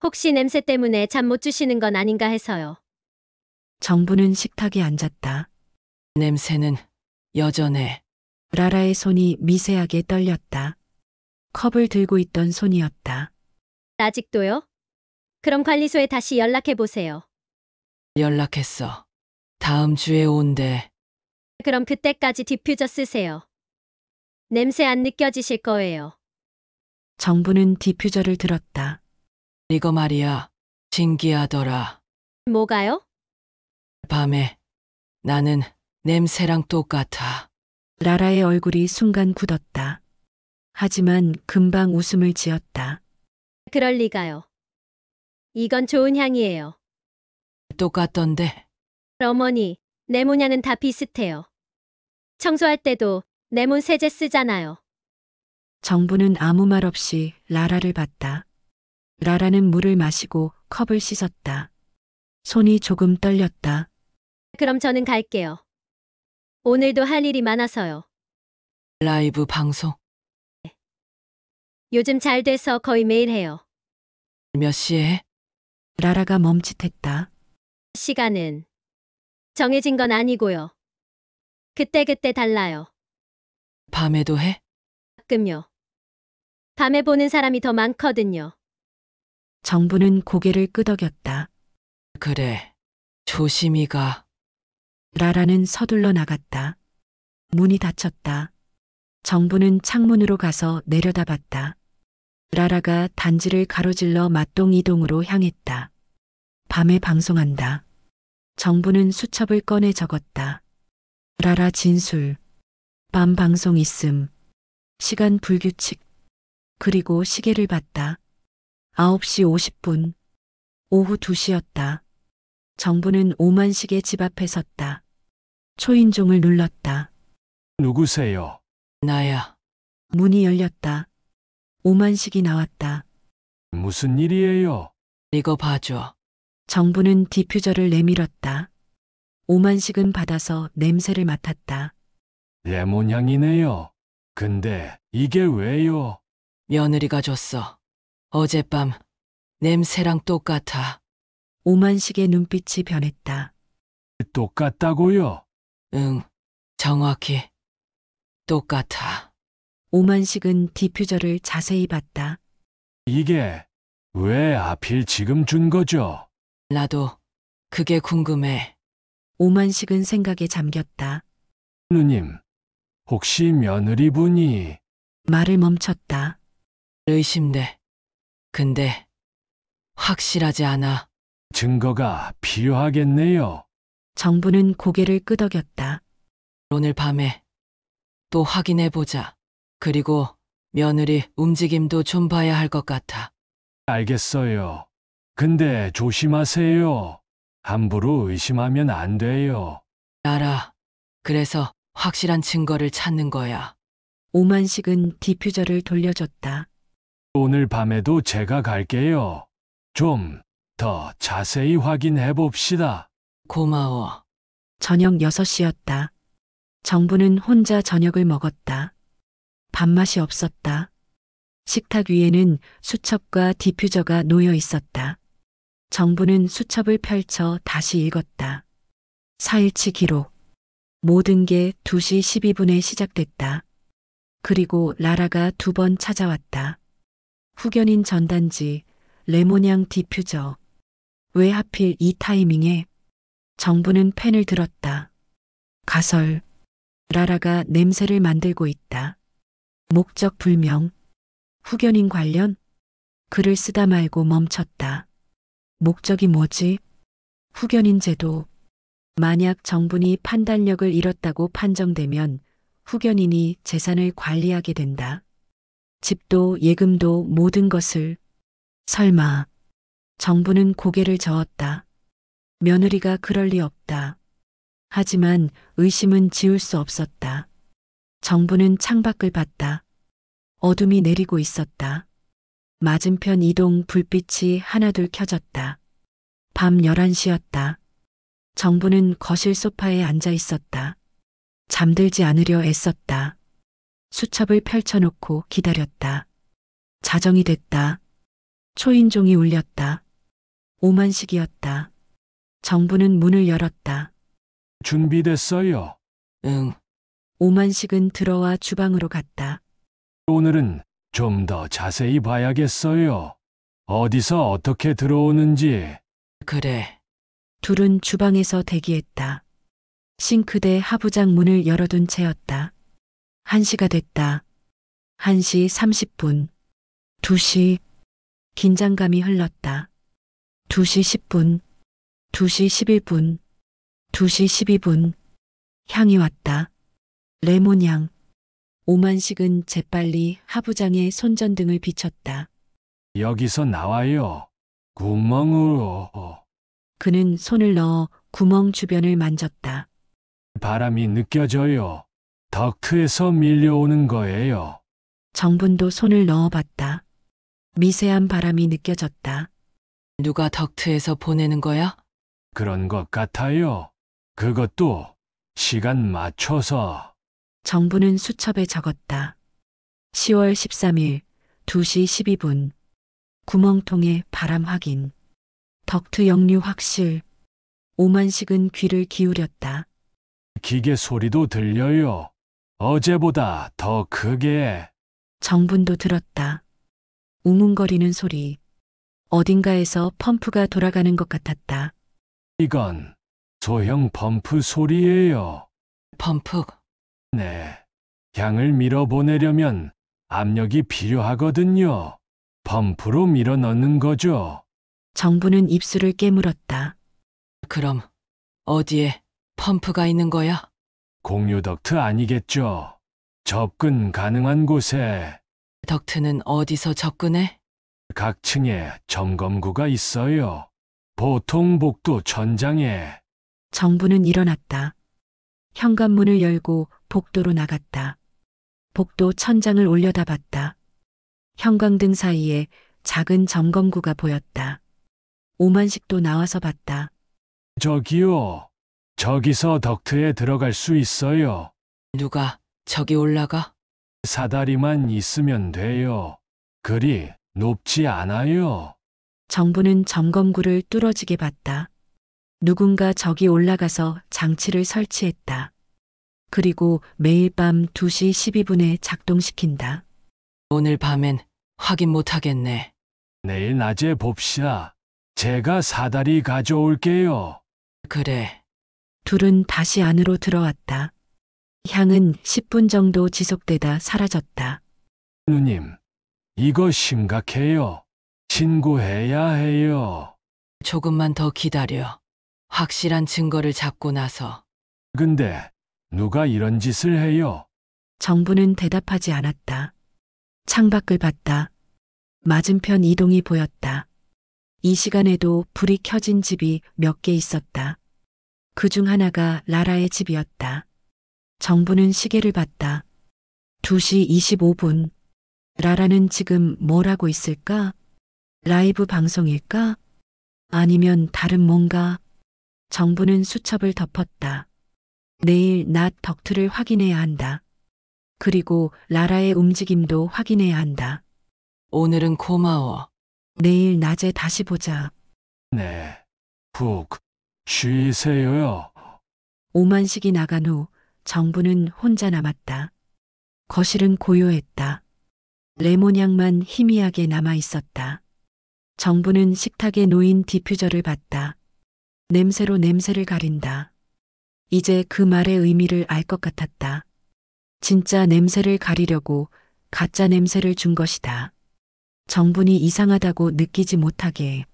혹시 냄새 때문에 잠 못 주시는 건 아닌가 해서요. 정부는 식탁에 앉았다. 냄새는 여전해. 라라의 손이 미세하게 떨렸다. 컵을 들고 있던 손이었다. 아직도요? 그럼 관리소에 다시 연락해 보세요. 연락했어. 다음 주에 온대. 그럼 그때까지 디퓨저 쓰세요. 냄새 안 느껴지실 거예요. 정부는 디퓨저를 들었다. 이거 말이야. 신기하더라. 뭐가요? 밤에 나는 냄새랑 똑같아. 라라의 얼굴이 순간 굳었다. 하지만 금방 웃음을 지었다. 그럴 리가요. 이건 좋은 향이에요. 똑같던데. 어머니, 레모냐는 다 비슷해요. 청소할 때도 레몬 세제 쓰잖아요. 정부는 아무 말 없이 라라를 봤다. 라라는 물을 마시고 컵을 씻었다. 손이 조금 떨렸다. 그럼 저는 갈게요. 오늘도 할 일이 많아서요. 라이브 방송 요즘 잘 돼서 거의 매일 해요. 몇 시에 해? 라라가 멈칫했다. 시간은 정해진 건 아니고요. 그때그때 달라요. 밤에도 해? 가끔요. 밤에 보는 사람이 더 많거든요. 정부는 고개를 끄덕였다. 그래. 조심히 가. 라라는 서둘러 나갔다. 문이 닫혔다. 정부는 창문으로 가서 내려다봤다. 라라가 단지를 가로질러 맞동 이동으로 향했다. 밤에 방송한다. 정부는 수첩을 꺼내 적었다. 라라 진술. 밤 방송 있음. 시간 불규칙. 그리고 시계를 봤다. 9시 50분. 오후 2시였다. 정부는 오만식의 집 앞에 섰다. 초인종을 눌렀다. 누구세요? 나야. 문이 열렸다. 오만식이 나왔다. 무슨 일이에요? 이거 봐줘. 정부는 디퓨저를 내밀었다. 오만식은 받아서 냄새를 맡았다. 레몬향이네요. 근데 이게 왜요? 며느리가 줬어. 어젯밤 냄새랑 똑같아. 오만식의 눈빛이 변했다. 똑같다고요? 응, 정확히 똑같아. 오만식은 디퓨저를 자세히 봤다. 이게 왜 하필 지금 준 거죠? 나도 그게 궁금해. 오만식은 생각에 잠겼다. 누님, 혹시 며느리분이 말을 멈췄다. 의심돼. 근데 확실하지 않아. 증거가 필요하겠네요. 정부는 고개를 끄덕였다. 오늘 밤에 또 확인해보자. 그리고 며느리 움직임도 좀 봐야 할 것 같아. 알겠어요. 근데 조심하세요. 함부로 의심하면 안 돼요. 알아. 그래서 확실한 증거를 찾는 거야. 오만식은 디퓨저를 돌려줬다. 오늘 밤에도 제가 갈게요. 좀 더 자세히 확인해 봅시다. 고마워. 저녁 6시였다. 정부는 혼자 저녁을 먹었다. 밥맛이 없었다. 식탁 위에는 수첩과 디퓨저가 놓여 있었다. 정부는 수첩을 펼쳐 다시 읽었다. 4일치 기록. 모든 게 2시 12분에 시작됐다. 그리고 라라가 2번 찾아왔다. 후견인 전단지, 레모냥 디퓨저. 왜 하필 이 타이밍에? 정부는 펜을 들었다. 가설. 라라가 냄새를 만들고 있다. 목적 불명. 후견인 관련? 글을 쓰다 말고 멈췄다. 목적이 뭐지? 후견인 제도. 만약 정분이 판단력을 잃었다고 판정되면 후견인이 재산을 관리하게 된다. 집도 예금도 모든 것을. 설마. 정부는 고개를 저었다. 며느리가 그럴 리 없다. 하지만 의심은 지울 수 없었다. 정부는 창밖을 봤다. 어둠이 내리고 있었다. 맞은편 이동 불빛이 하나둘 켜졌다. 밤 11시였다. 정부는 거실 소파에 앉아 있었다. 잠들지 않으려 애썼다. 수첩을 펼쳐놓고 기다렸다. 자정이 됐다. 초인종이 울렸다. 오만식이었다. 정부는 문을 열었다. 준비됐어요. 응. 오만식은 들어와 주방으로 갔다. 오늘은 좀 더 자세히 봐야겠어요. 어디서 어떻게 들어오는지. 그래. 둘은 주방에서 대기했다. 싱크대 하부장 문을 열어둔 채였다. 1시가 됐다. 1시 30분. 2시. 긴장감이 흘렀다. 2시 10분. 2시 11분. 2시 12분. 향이 왔다. 레몬향. 오만식은 재빨리 하부장의 손전등을 비췄다. 여기서 나와요. 구멍으로. 그는 손을 넣어 구멍 주변을 만졌다. 바람이 느껴져요. 덕트에서 밀려오는 거예요. 정분도 손을 넣어봤다. 미세한 바람이 느껴졌다. 누가 덕트에서 보내는 거야? 그런 것 같아요. 그것도 시간 맞춰서. 정부는 수첩에 적었다. 10월 13일 2시 12분. 구멍통에 바람 확인. 덕트 역류 확실. 오만식은 귀를 기울였다. 기계 소리도 들려요. 어제보다 더 크게. 정분도 들었다. 웅웅거리는 소리. 어딘가에서 펌프가 돌아가는 것 같았다. 이건 소형 펌프 소리예요. 펌프. 네. 향을 밀어보내려면 압력이 필요하거든요. 펌프로 밀어 넣는 거죠. 정부는 입술을 깨물었다. 그럼 어디에 펌프가 있는 거야? 공유 덕트 아니겠죠. 접근 가능한 곳에 덕트는 어디서 접근해? 각 층에 점검구가 있어요. 보통 복도 천장에. 정부는 일어났다. 현관문을 열고 복도로 나갔다. 복도 천장을 올려다봤다. 형광등 사이에 작은 점검구가 보였다. 오만식도 나와서 봤다. 저기요. 저기서 덕트에 들어갈 수 있어요. 누가 저기 올라가? 사다리만 있으면 돼요. 그리 높지 않아요. 정부는 점검구를 뚫어지게 봤다. 누군가 저기 올라가서 장치를 설치했다. 그리고 매일 밤 2시 12분에 작동시킨다. 오늘 밤엔 확인 못 하겠네. 내일 낮에 봅시다. 제가 사다리 가져올게요. 그래. 둘은 다시 안으로 들어왔다. 향은 10분 정도 지속되다 사라졌다. 누님, 이거 심각해요. 신고해야 해요. 조금만 더 기다려. 확실한 증거를 잡고 나서. 근데 누가 이런 짓을 해요? 정부는 대답하지 않았다. 창밖을 봤다. 맞은편 이동이 보였다. 이 시간에도 불이 켜진 집이 몇 개 있었다. 그 중 하나가 라라의 집이었다. 정부는 시계를 봤다. 2시 25분. 라라는 지금 뭘 하고 있을까? 라이브 방송일까? 아니면 다른 뭔가? 정부는 수첩을 덮었다. 내일 낮 덕트를 확인해야 한다. 그리고 라라의 움직임도 확인해야 한다. 오늘은 고마워. 내일 낮에 다시 보자. 네. 푹 쉬세요. 오만식이 나간 후 정부는 혼자 남았다. 거실은 고요했다. 레몬향만 희미하게 남아 있었다. 정부는 식탁에 놓인 디퓨저를 봤다. 냄새로 냄새를 가린다. 이제 그 말의 의미를 알 것 같았다. 진짜 냄새를 가리려고 가짜 냄새를 준 것이다. 정분이 이상하다고 느끼지 못하게.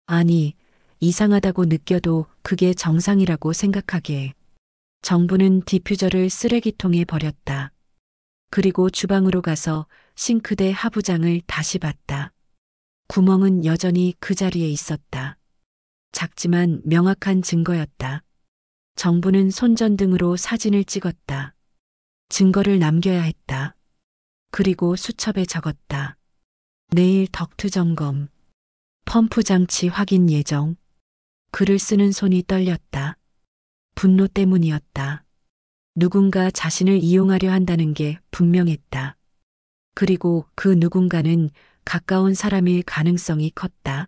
아니, 이상하다고 느껴도 그게 정상이라고 생각하게. 정부는 디퓨저를 쓰레기통에 버렸다. 그리고 주방으로 가서 싱크대 하부장을 다시 봤다. 구멍은 여전히 그 자리에 있었다. 작지만 명확한 증거였다. 정부는 손전등으로 사진을 찍었다. 증거를 남겨야 했다. 그리고 수첩에 적었다. 내일 덕트 점검. 펌프 장치 확인 예정. 글을 쓰는 손이 떨렸다. 분노 때문이었다. 누군가 자신을 이용하려 한다는 게 분명했다. 그리고 그 누군가는 가까운 사람일 가능성이 컸다.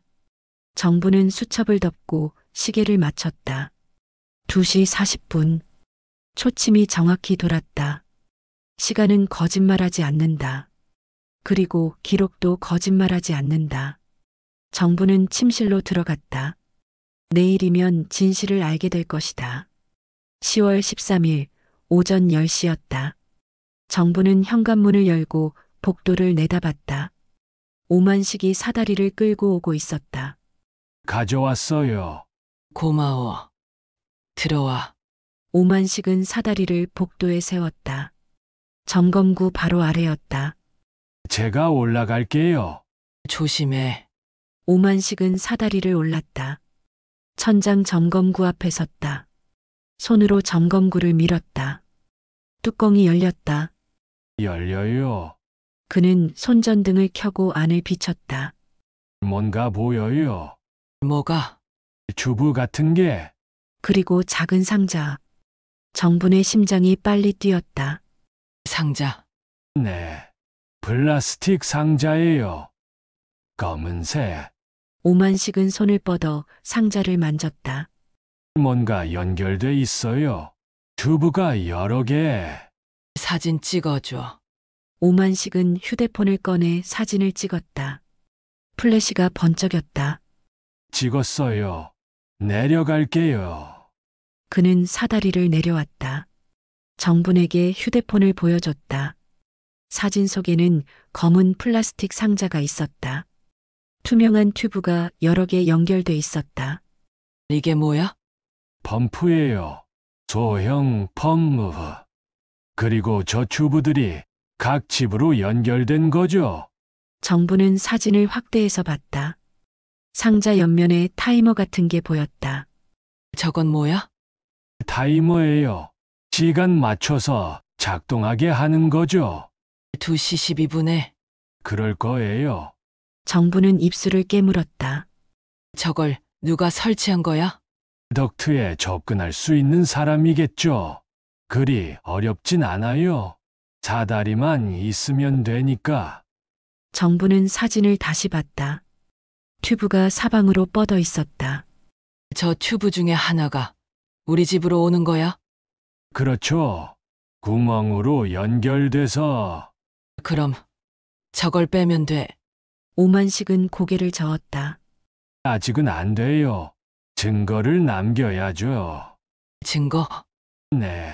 정부는 수첩을 덮고 시계를 맞췄다. 2시 40분. 초침이 정확히 돌았다. 시간은 거짓말하지 않는다. 그리고 기록도 거짓말하지 않는다. 정부는 침실로 들어갔다. 내일이면 진실을 알게 될 것이다. 10월 13일 오전 10시였다. 정부는 현관문을 열고 복도를 내다봤다. 오만식이 사다리를 끌고 오고 있었다. 가져왔어요. 고마워. 들어와. 오만식은 사다리를 복도에 세웠다. 점검구 바로 아래였다. 제가 올라갈게요. 조심해. 오만식은 사다리를 올랐다. 천장 점검구 앞에 섰다. 손으로 점검구를 밀었다. 뚜껑이 열렸다. 열려요. 그는 손전등을 켜고 안을 비췄다. 뭔가 보여요. 뭐가? 주부 같은 게. 그리고 작은 상자. 정분의 심장이 빨리 뛰었다. 상자. 네. 플라스틱 상자예요. 검은색. 오만식은 손을 뻗어 상자를 만졌다. 뭔가 연결돼 있어요. 튜브가 여러 개. 사진 찍어줘. 오만식은 휴대폰을 꺼내 사진을 찍었다. 플래시가 번쩍였다. 찍었어요. 내려갈게요. 그는 사다리를 내려왔다. 정분에게 휴대폰을 보여줬다. 사진 속에는 검은 플라스틱 상자가 있었다. 투명한 튜브가 여러 개 연결돼 있었다. 이게 뭐야? 펌프예요. 소형 펌프. 그리고 저 튜브들이 각 집으로 연결된 거죠. 정부는 사진을 확대해서 봤다. 상자 옆면에 타이머 같은 게 보였다. 저건 뭐야? 타이머예요. 시간 맞춰서 작동하게 하는 거죠. 2시 12분에 그럴 거예요. 정부는 입술을 깨물었다. 저걸 누가 설치한 거야? 덕트에 접근할 수 있는 사람이겠죠. 그리 어렵진 않아요. 사다리만 있으면 되니까. 정부는 사진을 다시 봤다. 튜브가 사방으로 뻗어 있었다. 저 튜브 중에 하나가 우리 집으로 오는 거야? 그렇죠. 구멍으로 연결돼서 그럼 저걸 빼면 돼. 오만식은 고개를 저었다. 아직은 안 돼요. 증거를 남겨야죠. 증거? 네.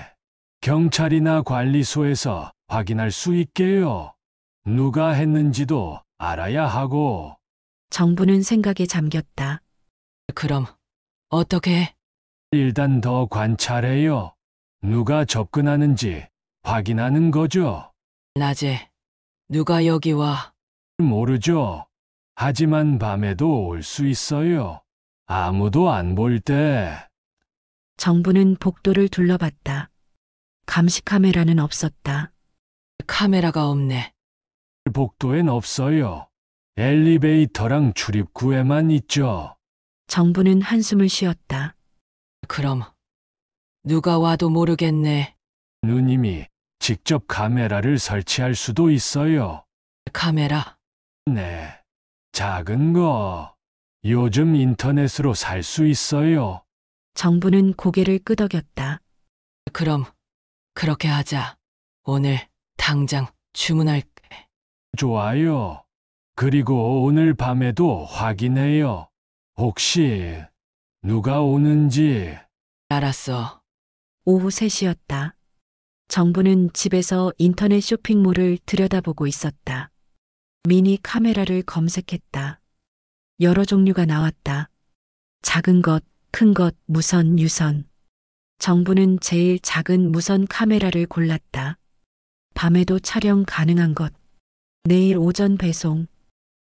경찰이나 관리소에서 확인할 수 있게요. 누가 했는지도 알아야 하고. 정부는 생각에 잠겼다. 그럼 어떻게 해? 일단 더 관찰해요. 누가 접근하는지 확인하는 거죠. 낮에 누가 여기 와? 모르죠. 하지만 밤에도 올 수 있어요. 아무도 안 볼 때. 정부는 복도를 둘러봤다. 감시 카메라는 없었다. 카메라가 없네. 복도엔 없어요. 엘리베이터랑 출입구에만 있죠. 정부는 한숨을 쉬었다. 그럼 누가 와도 모르겠네. 누님이 직접 카메라를 설치할 수도 있어요. 카메라? 네. 작은 거. 요즘 인터넷으로 살 수 있어요. 정부는 고개를 끄덕였다. 그럼 그렇게 하자. 오늘 당장 주문할게. 좋아요. 그리고 오늘 밤에도 확인해요. 혹시 누가 오는지. 알았어. 오후 3시였다. 정부는 집에서 인터넷 쇼핑몰을 들여다보고 있었다. 미니 카메라를 검색했다. 여러 종류가 나왔다. 작은 것, 큰 것, 무선, 유선. 정부는 제일 작은 무선 카메라를 골랐다. 밤에도 촬영 가능한 것. 내일 오전 배송.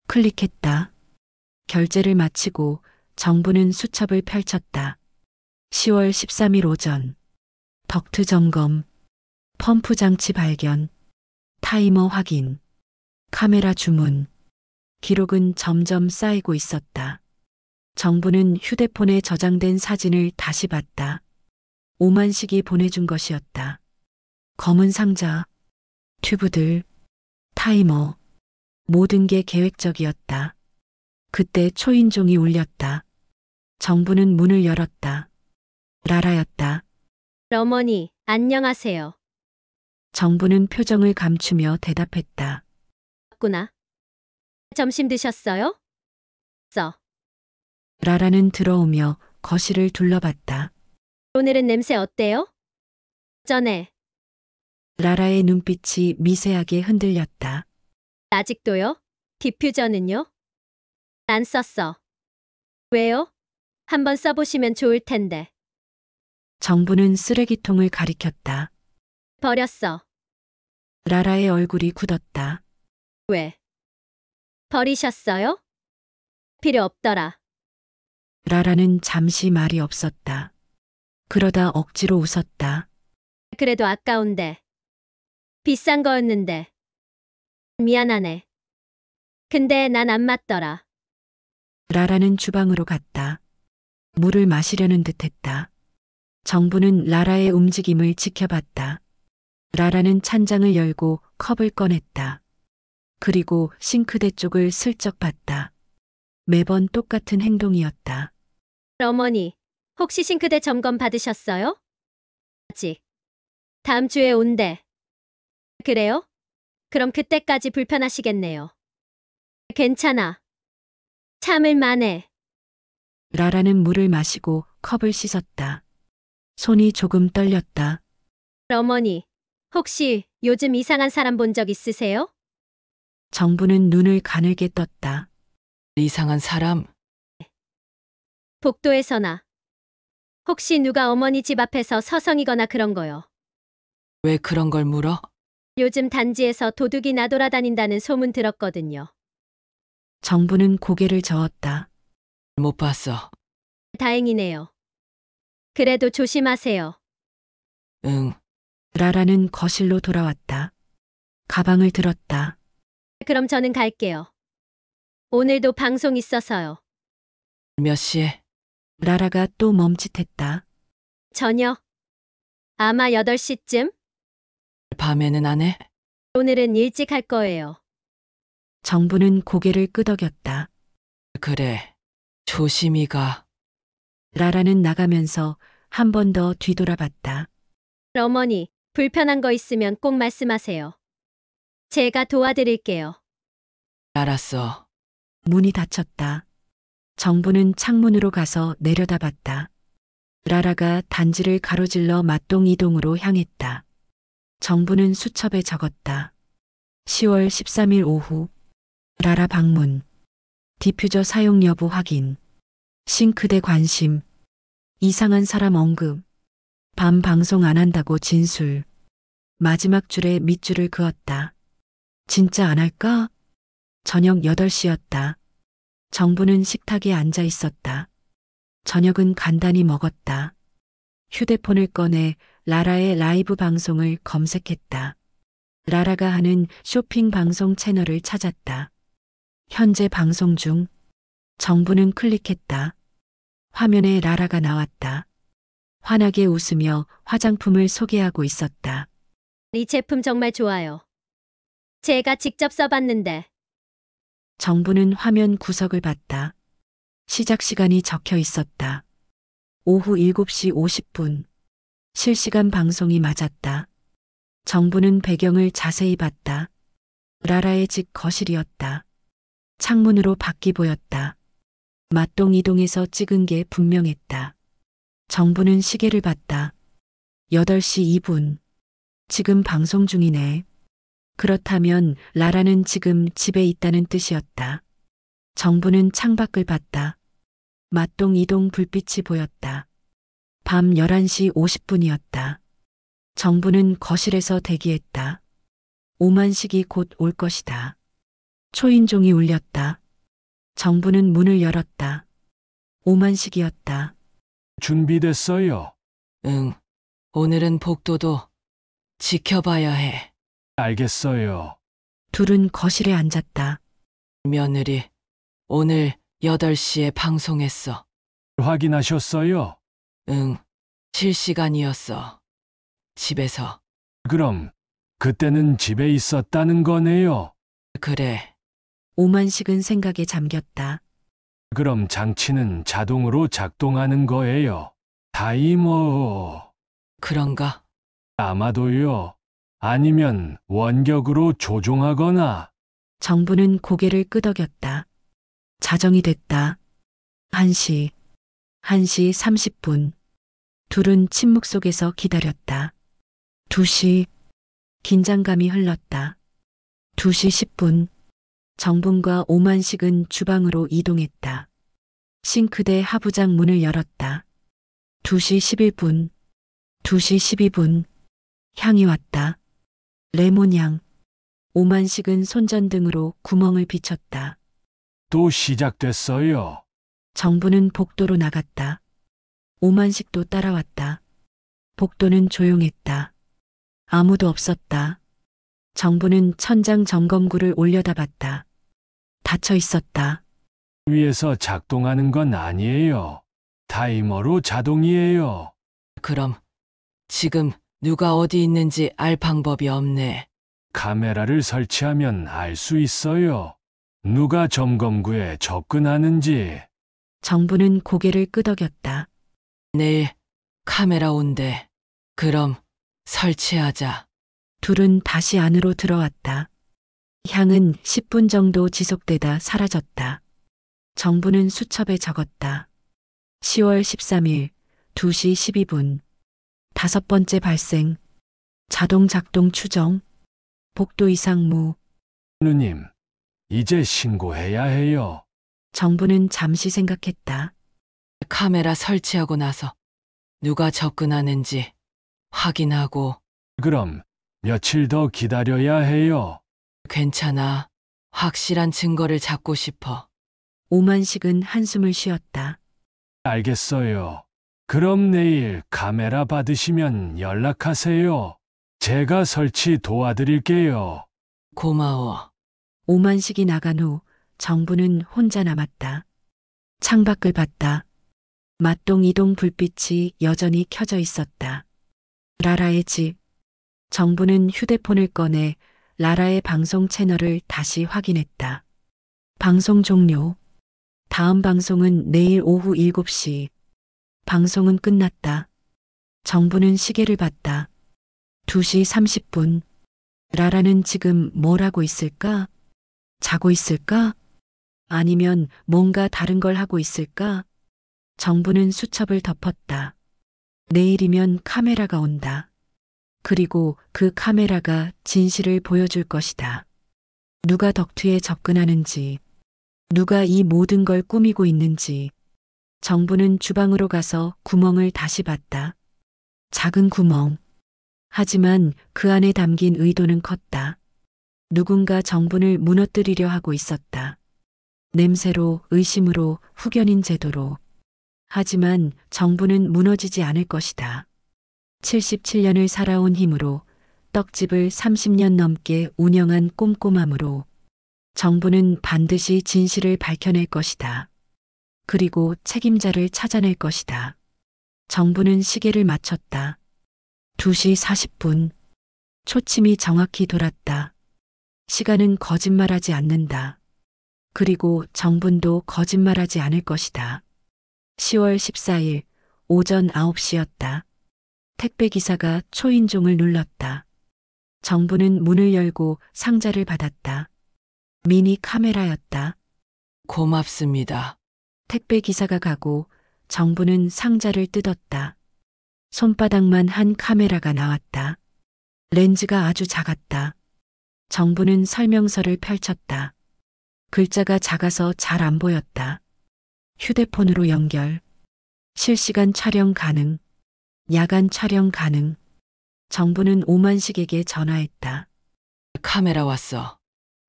클릭했다. 결제를 마치고 정부는 수첩을 펼쳤다. 10월 13일 오전. 덕트 점검. 펌프 장치 발견. 타이머 확인. 카메라 주문. 기록은 점점 쌓이고 있었다. 정부는 휴대폰에 저장된 사진을 다시 봤다. 오만식이 보내준 것이었다. 검은 상자, 튜브들, 타이머, 모든 게 계획적이었다. 그때 초인종이 울렸다. 정부는 문을 열었다. 라라였다. 어머니, 안녕하세요. 정부는 표정을 감추며 대답했다. 구나. 점심 드셨어요? 라라는 들어오며 거실을 둘러봤다. 오늘은 냄새 어때요? 전에. 라라의 눈빛이 미세하게 흔들렸다. 아직도요? 디퓨저는요? 안 썼어. 왜요? 한번 써보시면 좋을 텐데. 정부는 쓰레기통을 가리켰다. 버렸어. 라라의 얼굴이 굳었다. 왜? 버리셨어요? 필요 없더라. 라라는 잠시 말이 없었다. 그러다 억지로 웃었다. 그래도 아까운데. 비싼 거였는데. 미안하네. 근데 난 안 맞더라. 라라는 주방으로 갔다. 물을 마시려는 듯했다. 정부는 라라의 움직임을 지켜봤다. 라라는 찬장을 열고 컵을 꺼냈다. 그리고 싱크대 쪽을 슬쩍 봤다. 매번 똑같은 행동이었다. 어머니, 혹시 싱크대 점검 받으셨어요? 아직. 다음 주에 온대. 그래요? 그럼 그때까지 불편하시겠네요. 괜찮아. 참을 만해. 라라는 물을 마시고 컵을 씻었다. 손이 조금 떨렸다. 어머니, 혹시 요즘 이상한 사람 본 적 있으세요? 정부는 눈을 가늘게 떴다. 이상한 사람? 복도에서나. 혹시 누가 어머니 집 앞에서 서성이거나 그런 거요. 왜 그런 걸 물어? 요즘 단지에서 도둑이 나돌아다닌다는 소문 들었거든요. 정부는 고개를 저었다. 못 봤어. 다행이네요. 그래도 조심하세요. 응. 라라는 거실로 돌아왔다. 가방을 들었다. 그럼 저는 갈게요. 오늘도 방송 있어서요. 몇 시에? 라라가 또 멈칫했다. 저녁. 아마 8시쯤? 밤에는 안 해? 오늘은 일찍 할 거예요. 정부는 고개를 끄덕였다. 그래. 조심히 가. 라라는 나가면서 한 번 더 뒤돌아봤다. 어머니, 불편한 거 있으면 꼭 말씀하세요. 제가 도와드릴게요. 알았어. 문이 닫혔다. 정부는 창문으로 가서 내려다봤다. 라라가 단지를 가로질러 맞동 이동으로 향했다. 정부는 수첩에 적었다. 10월 13일 오후 라라 방문. 디퓨저 사용 여부 확인. 싱크대 관심. 이상한 사람 언급. 밤 방송 안 한다고 진술. 마지막 줄에 밑줄을 그었다. 진짜 안 할까? 저녁 8시였다. 정부는 식탁에 앉아 있었다. 저녁은 간단히 먹었다. 휴대폰을 꺼내 라라의 라이브 방송을 검색했다. 라라가 하는 쇼핑 방송 채널을 찾았다. 현재 방송 중. 정부는 클릭했다. 화면에 라라가 나왔다. 환하게 웃으며 화장품을 소개하고 있었다. 이 제품 정말 좋아요. 제가 직접 써봤는데 정부는 화면 구석을 봤다. 시작 시간이 적혀 있었다. 오후 7시 50분. 실시간 방송이 맞았다. 정부는 배경을 자세히 봤다. 라라의 집 거실이었다. 창문으로 밖이 보였다. 맞동 이동에서 찍은 게 분명했다. 정부는 시계를 봤다. 8시 2분. 지금 방송 중이네. 그렇다면 라라는 지금 집에 있다는 뜻이었다. 정부는 창밖을 봤다. 맞동 이동 불빛이 보였다. 밤 11시 50분이었다. 정부는 거실에서 대기했다. 오만식이 곧 올 것이다. 초인종이 울렸다. 정부는 문을 열었다. 오만식이었다. 준비됐어요. 응. 오늘은 복도도 지켜봐야 해. 알겠어요. 둘은 거실에 앉았다. 며느리, 오늘 8시에 방송했어. 확인하셨어요? 응. 실시간이었어. 집에서. 그럼 그때는 집에 있었다는 거네요. 그래. 오만식은 생각에 잠겼다. 그럼 장치는 자동으로 작동하는 거예요. 타이머. 그런가? 아마도요. 아니면 원격으로 조종하거나. 정부는 고개를 끄덕였다. 자정이 됐다. 1시 30분. 둘은 침묵 속에서 기다렸다. 2시. 긴장감이 흘렀다. 2시 10분. 정분과 오만식은 주방으로 이동했다. 싱크대 하부장 문을 열었다. 2시 11분. 2시 12분. 향이 왔다. 레몬향. 오만식은 손전등으로 구멍을 비쳤다. 또 시작됐어요. 정부는 복도로 나갔다. 오만식도 따라왔다. 복도는 조용했다. 아무도 없었다. 정부는 천장 점검구를 올려다봤다. 닫혀 있었다. 위에서 작동하는 건 아니에요. 타이머로 자동이에요. 그럼 지금 누가 어디 있는지 알 방법이 없네. 카메라를 설치하면 알 수 있어요. 누가 점검구에 접근하는지. 정부는 고개를 끄덕였다. 내일 카메라 온대. 그럼 설치하자. 둘은 다시 안으로 들어왔다. 향은 10분 정도 지속되다 사라졌다. 정부는 수첩에 적었다. 10월 13일 2시 12분. 5번째 발생. 자동 작동 추정. 복도 이상무. 누님, 이제 신고해야 해요. 정부는 잠시 생각했다. 카메라 설치하고 나서 누가 접근하는지 확인하고. 그럼 며칠 더 기다려야 해요. 괜찮아. 확실한 증거를 잡고 싶어. 오만식은 한숨을 쉬었다. 알겠어요. 그럼 내일 카메라 받으시면 연락하세요. 제가 설치 도와드릴게요. 고마워. 오만식이 나간 후 정부는 혼자 남았다. 창밖을 봤다. 맞동 이동 불빛이 여전히 켜져 있었다. 라라의 집. 정부는 휴대폰을 꺼내 라라의 방송 채널을 다시 확인했다. 방송 종료. 다음 방송은 내일 오후 7시. 방송은 끝났다. 정부는 시계를 봤다. 2시 30분. 라라는 지금 뭘 하고 있을까? 자고 있을까? 아니면 뭔가 다른 걸 하고 있을까? 정부는 수첩을 덮었다. 내일이면 카메라가 온다. 그리고 그 카메라가 진실을 보여줄 것이다. 누가 덕투에 접근하는지, 누가 이 모든 걸 꾸미고 있는지. 정부는 주방으로 가서 구멍을 다시 봤다. 작은 구멍. 하지만 그 안에 담긴 의도는 컸다. 누군가 정분을 무너뜨리려 하고 있었다. 냄새로, 의심으로, 후견인 제도로. 하지만 정부는 무너지지 않을 것이다. 77년을 살아온 힘으로, 떡집을 30년 넘게 운영한 꼼꼼함으로 정부는 반드시 진실을 밝혀낼 것이다. 그리고 책임자를 찾아낼 것이다. 정부는 시계를 맞췄다. 2시 40분. 초침이 정확히 돌았다. 시간은 거짓말하지 않는다. 그리고 정분도 거짓말하지 않을 것이다. 10월 14일 오전 9시였다. 택배기사가 초인종을 눌렀다. 정부는 문을 열고 상자를 받았다. 미니 카메라였다. 고맙습니다. 택배기사가 가고 정부는 상자를 뜯었다. 손바닥만 한 카메라가 나왔다. 렌즈가 아주 작았다. 정부는 설명서를 펼쳤다. 글자가 작아서 잘 안 보였다. 휴대폰으로 연결. 실시간 촬영 가능. 야간 촬영 가능. 정부는 오만식에게 전화했다. 카메라 왔어.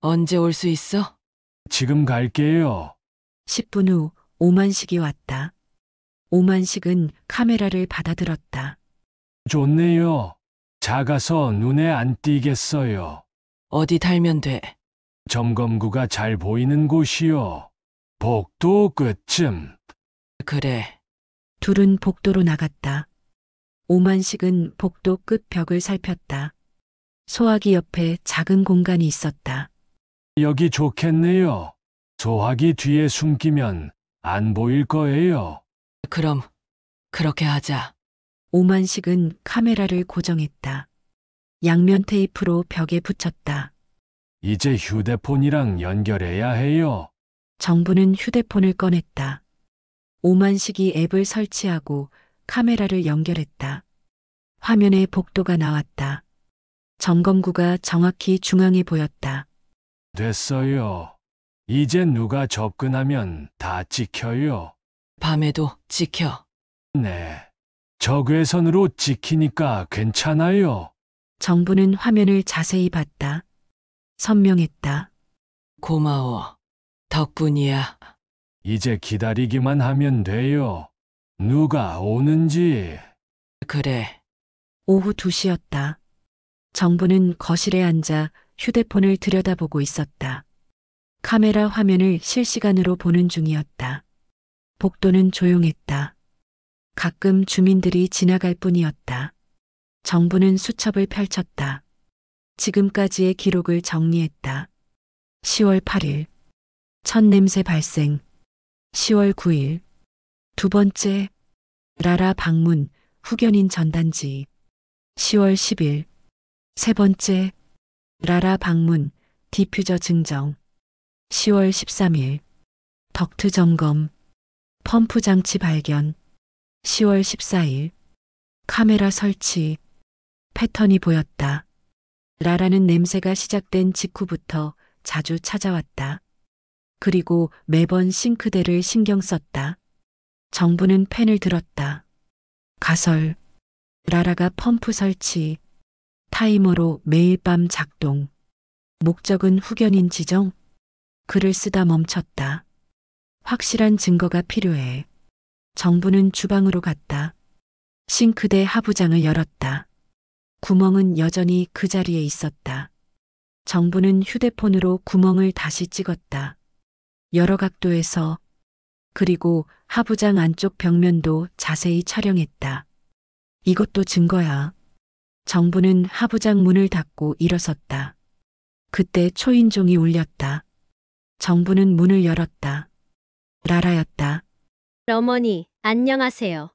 언제 올 수 있어? 지금 갈게요. 10분 후 오만식이 왔다. 오만식은 카메라를 받아들었다. 좋네요. 작아서 눈에 안 띄겠어요. 어디 달면 돼? 점검구가 잘 보이는 곳이요. 복도 끝쯤. 그래. 둘은 복도로 나갔다. 오만식은 복도 끝 벽을 살폈다. 소화기 옆에 작은 공간이 있었다. 여기 좋겠네요. 소화기 뒤에 숨기면 안 보일 거예요. 그럼 그렇게 하자. 오만식은 카메라를 고정했다. 양면 테이프로 벽에 붙였다. 이제 휴대폰이랑 연결해야 해요. 정부는 휴대폰을 꺼냈다. 오만식이 앱을 설치하고 카메라를 연결했다. 화면에 복도가 나왔다. 점검구가 정확히 중앙에 보였다. 됐어요. 이제 누가 접근하면 다 찍혀요. 밤에도 지켜. 네. 적외선으로 찍히니까 괜찮아요. 정부는 화면을 자세히 봤다. 선명했다. 고마워. 덕분이야. 이제 기다리기만 하면 돼요. 누가 오는지. 그래. 오후 2시였다. 정부는 거실에 앉아 휴대폰을 들여다보고 있었다. 카메라 화면을 실시간으로 보는 중이었다. 복도는 조용했다. 가끔 주민들이 지나갈 뿐이었다. 정부는 수첩을 펼쳤다. 지금까지의 기록을 정리했다. 10월 8일. 첫 냄새 발생. 10월 9일. 두 번째. 라라 방문, 후견인 전단지. 10월 10일. 세 번째. 라라 방문, 디퓨저 증정. 10월 13일. 덕트 점검. 펌프 장치 발견. 10월 14일. 카메라 설치. 패턴이 보였다. 라라는 냄새가 시작된 직후부터 자주 찾아왔다. 그리고 매번 싱크대를 신경 썼다. 정부는 펜을 들었다. 가설. 라라가 펌프 설치. 타이머로 매일 밤 작동. 목적은 후견인 지정. 글을 쓰다 멈췄다. 확실한 증거가 필요해. 정부는 주방으로 갔다. 싱크대 하부장을 열었다. 구멍은 여전히 그 자리에 있었다. 정부는 휴대폰으로 구멍을 다시 찍었다. 여러 각도에서. 그리고 하부장 안쪽 벽면도 자세히 촬영했다. 이것도 증거야. 정부는 하부장 문을 닫고 일어섰다. 그때 초인종이 울렸다. 정부는 문을 열었다. 라라였다. 어머니, 안녕하세요.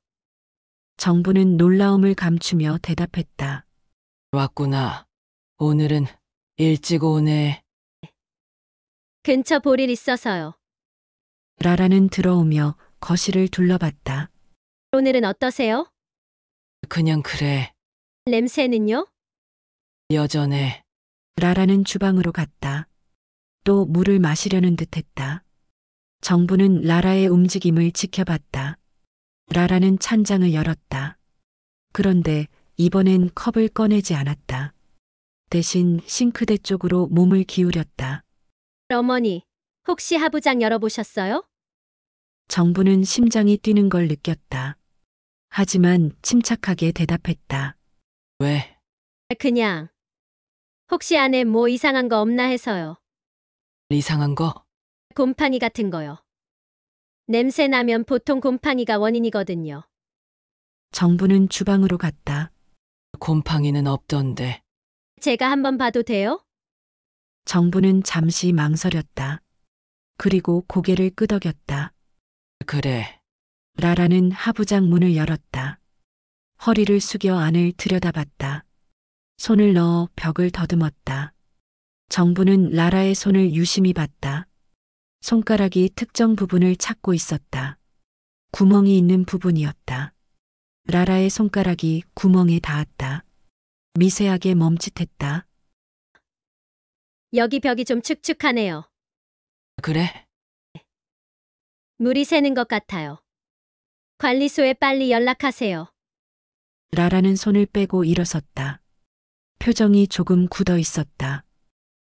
정부는 놀라움을 감추며 대답했다. 왔구나. 오늘은 일찍 오네. 근처 볼 일 있어서요. 라라는 들어오며 거실을 둘러봤다. 오늘은 어떠세요? 그냥 그래. 냄새는요? 여전해. 라라는 주방으로 갔다. 또 물을 마시려는 듯 했다. 정부는 라라의 움직임을 지켜봤다. 라라는 찬장을 열었다. 그런데 이번엔 컵을 꺼내지 않았다. 대신 싱크대 쪽으로 몸을 기울였다. 어머니, 혹시 하부장 열어보셨어요? 정부는 심장이 뛰는 걸 느꼈다. 하지만 침착하게 대답했다. 왜? 그냥. 혹시 안에 뭐 이상한 거 없나 해서요. 이상한 거? 곰팡이 같은 거요. 냄새 나면 보통 곰팡이가 원인이거든요. 정부는 주방으로 갔다. 곰팡이는 없던데. 제가 한번 봐도 돼요? 정부는 잠시 망설였다. 그리고 고개를 끄덕였다. 그래. 라라는 하부장 문을 열었다. 허리를 숙여 안을 들여다봤다. 손을 넣어 벽을 더듬었다. 정부는 라라의 손을 유심히 봤다. 손가락이 특정 부분을 찾고 있었다. 구멍이 있는 부분이었다. 라라의 손가락이 구멍에 닿았다. 미세하게 멈칫했다. 여기 벽이 좀 축축하네요. 그래? 물이 새는 것 같아요. 관리소에 빨리 연락하세요. 라라는 손을 빼고 일어섰다. 표정이 조금 굳어 있었다.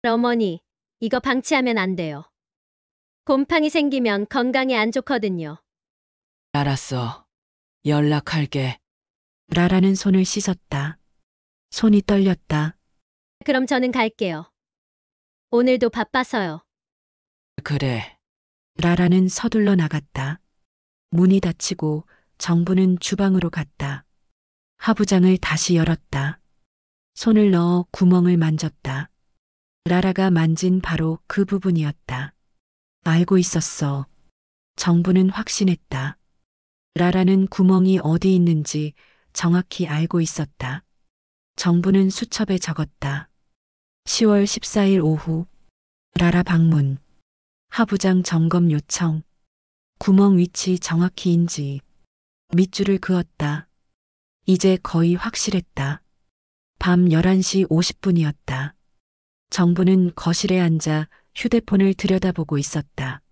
어머니, 이거 방치하면 안 돼요. 곰팡이 생기면 건강에 안 좋거든요. 알았어. 연락할게. 라라는 손을 씻었다. 손이 떨렸다. 그럼 저는 갈게요. 오늘도 바빠서요. 그래. 라라는 서둘러 나갔다. 문이 닫히고 정부는 주방으로 갔다. 하부장을 다시 열었다. 손을 넣어 구멍을 만졌다. 라라가 만진 바로 그 부분이었다. 알고 있었어. 정부는 확신했다. 라라는 구멍이 어디 있는지 정확히 알고 있었다. 정부는 수첩에 적었다. 10월 14일 오후 라라 방문. 하부장 점검 요청. 구멍 위치 정확히 인지. 밑줄을 그었다. 이제 거의 확실했다. 밤 11시 50분이었다. 정부는 거실에 앉아 휴대폰을 들여다보고 있었다.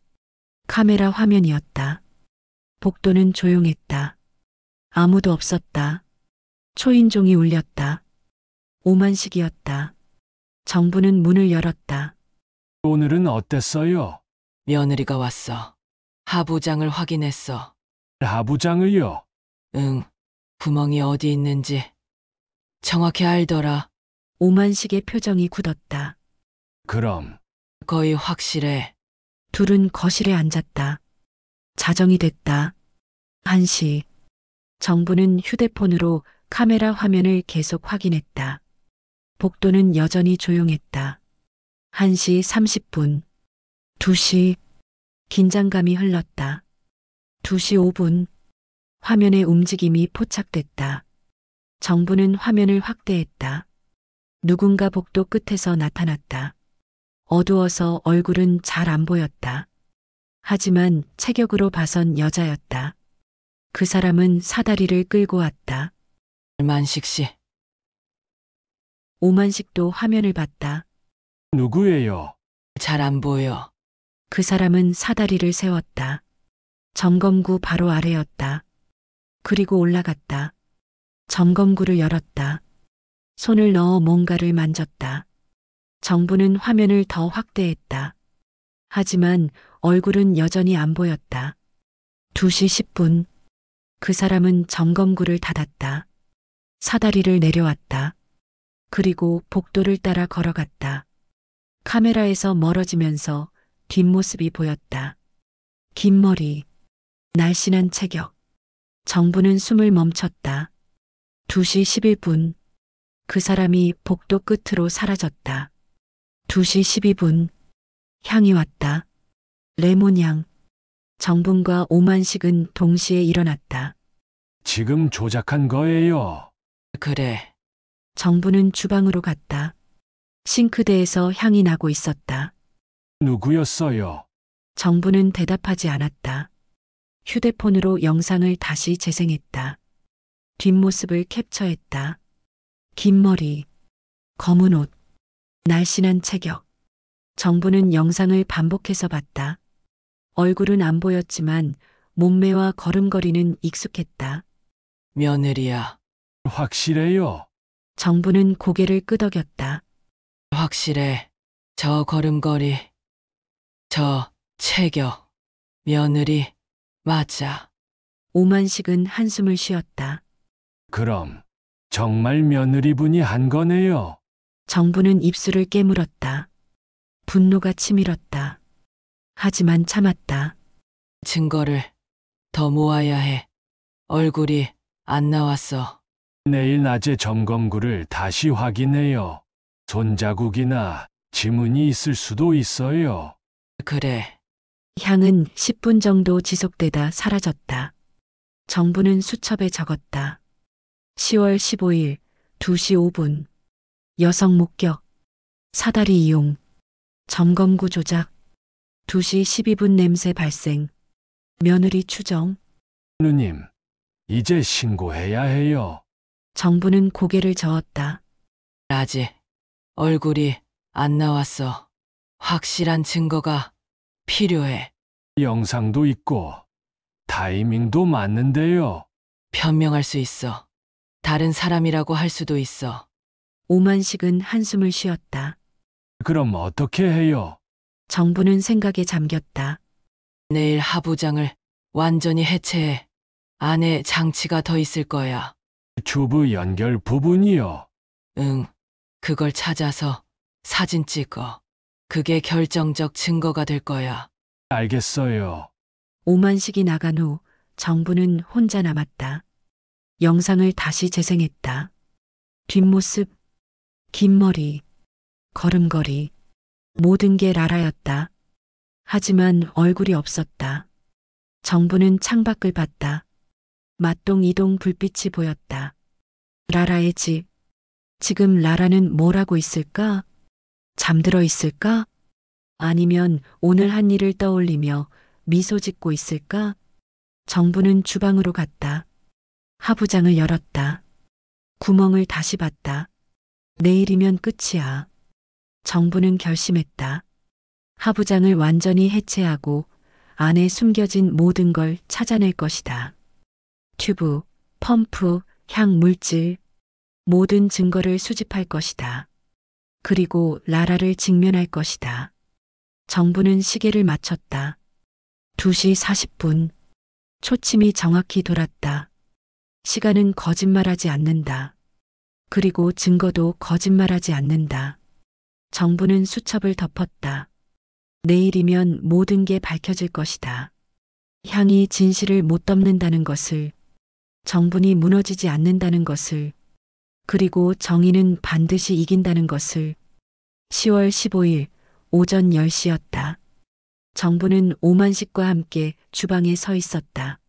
카메라 화면이었다. 복도는 조용했다. 아무도 없었다. 초인종이 울렸다. 오만식이었다. 정부는 문을 열었다. 오늘은 어땠어요? 며느리가 왔어. 하부장을 확인했어. 하부장을요? 응. 구멍이 어디 있는지 정확히 알더라. 오만식의 표정이 굳었다. 그럼 거의 확실해. 둘은 거실에 앉았다. 자정이 됐다. 1시. 정부는 휴대폰으로 카메라 화면을 계속 확인했다. 복도는 여전히 조용했다. 1시 30분. 2시. 긴장감이 흘렀다. 2시 5분. 화면의 움직임이 포착됐다. 정부는 화면을 확대했다. 누군가 복도 끝에서 나타났다. 어두워서 얼굴은 잘 안 보였다. 하지만 체격으로 봐선 여자였다. 그 사람은 사다리를 끌고 왔다. 만식 씨. 오만식도 화면을 봤다. 누구예요? 잘 안 보여. 그 사람은 사다리를 세웠다. 점검구 바로 아래였다. 그리고 올라갔다. 점검구를 열었다. 손을 넣어 뭔가를 만졌다. 정부는 화면을 더 확대했다. 하지만 얼굴은 여전히 안 보였다. 2시 10분. 그 사람은 점검구를 닫았다. 사다리를 내려왔다. 그리고 복도를 따라 걸어갔다. 카메라에서 멀어지면서 뒷모습이 보였다. 긴 머리, 날씬한 체격. 정부는 숨을 멈췄다. 2시 11분. 그 사람이 복도 끝으로 사라졌다. 2시 12분. 향이 왔다. 레몬향. 정분과 오만식은 동시에 일어났다. 지금 조작한 거예요. 그래. 정부는 주방으로 갔다. 싱크대에서 향이 나고 있었다. 누구였어요? 정부는 대답하지 않았다. 휴대폰으로 영상을 다시 재생했다. 뒷모습을 캡처했다. 긴 머리, 검은 옷, 날씬한 체격. 정부는 영상을 반복해서 봤다. 얼굴은 안 보였지만 몸매와 걸음걸이는 익숙했다. 며느리야. 확실해요. 정부는 고개를 끄덕였다. 확실해. 저 걸음걸이. 저 체격. 며느리. 맞아. 오만식은 한숨을 쉬었다. 그럼 정말 며느리분이 한 거네요. 정부는 입술을 깨물었다. 분노가 치밀었다. 하지만 참았다. 증거를 더 모아야 해. 얼굴이 안 나왔어. 내일 낮에 점검구를 다시 확인해요. 손자국이나 지문이 있을 수도 있어요. 그래. 향은 10분 정도 지속되다 사라졌다. 정부는 수첩에 적었다. 10월 15일 2시 5분. 여성 목격. 사다리 이용. 점검구 조작. 2시 12분 냄새 발생. 며느리 추정. 누님, 이제 신고해야 해요. 정부는 고개를 저었다. 아직 얼굴이 안 나왔어. 확실한 증거가 필요해. 영상도 있고 타이밍도 맞는데요. 변명할 수 있어. 다른 사람이라고 할 수도 있어. 오만식은 한숨을 쉬었다. 그럼 어떻게 해요? 정부는 생각에 잠겼다. 내일 하부장을 완전히 해체해. 안에 장치가 더 있을 거야. 주부 연결 부분이요. 응. 그걸 찾아서 사진 찍어. 그게 결정적 증거가 될 거야. 알겠어요. 오만식이 나간 후 정부는 혼자 남았다. 영상을 다시 재생했다. 뒷모습, 긴 머리, 걸음걸이, 모든 게 라라였다. 하지만 얼굴이 없었다. 정부는 창밖을 봤다. 맞동 이동 불빛이 보였다. 라라의 집. 지금 라라는 뭘 하고 있을까? 잠들어 있을까? 아니면 오늘 한 일을 떠올리며 미소 짓고 있을까? 정부는 주방으로 갔다. 하부장을 열었다. 구멍을 다시 봤다. 내일이면 끝이야. 정부는 결심했다. 하부장을 완전히 해체하고 안에 숨겨진 모든 걸 찾아낼 것이다. 튜브, 펌프, 향 물질, 모든 증거를 수집할 것이다. 그리고 라라를 직면할 것이다. 정부는 시계를 맞췄다. 2시 40분. 초침이 정확히 돌았다. 시간은 거짓말하지 않는다. 그리고 증거도 거짓말하지 않는다. 정부는 수첩을 덮었다. 내일이면 모든 게 밝혀질 것이다. 향이 진실을 못 덮는다는 것을, 정분이 무너지지 않는다는 것을, 그리고 정의는 반드시 이긴다는 것을. 10월 15일 오전 10시였다. 정부는 오만식과 함께 주방에 서 있었다.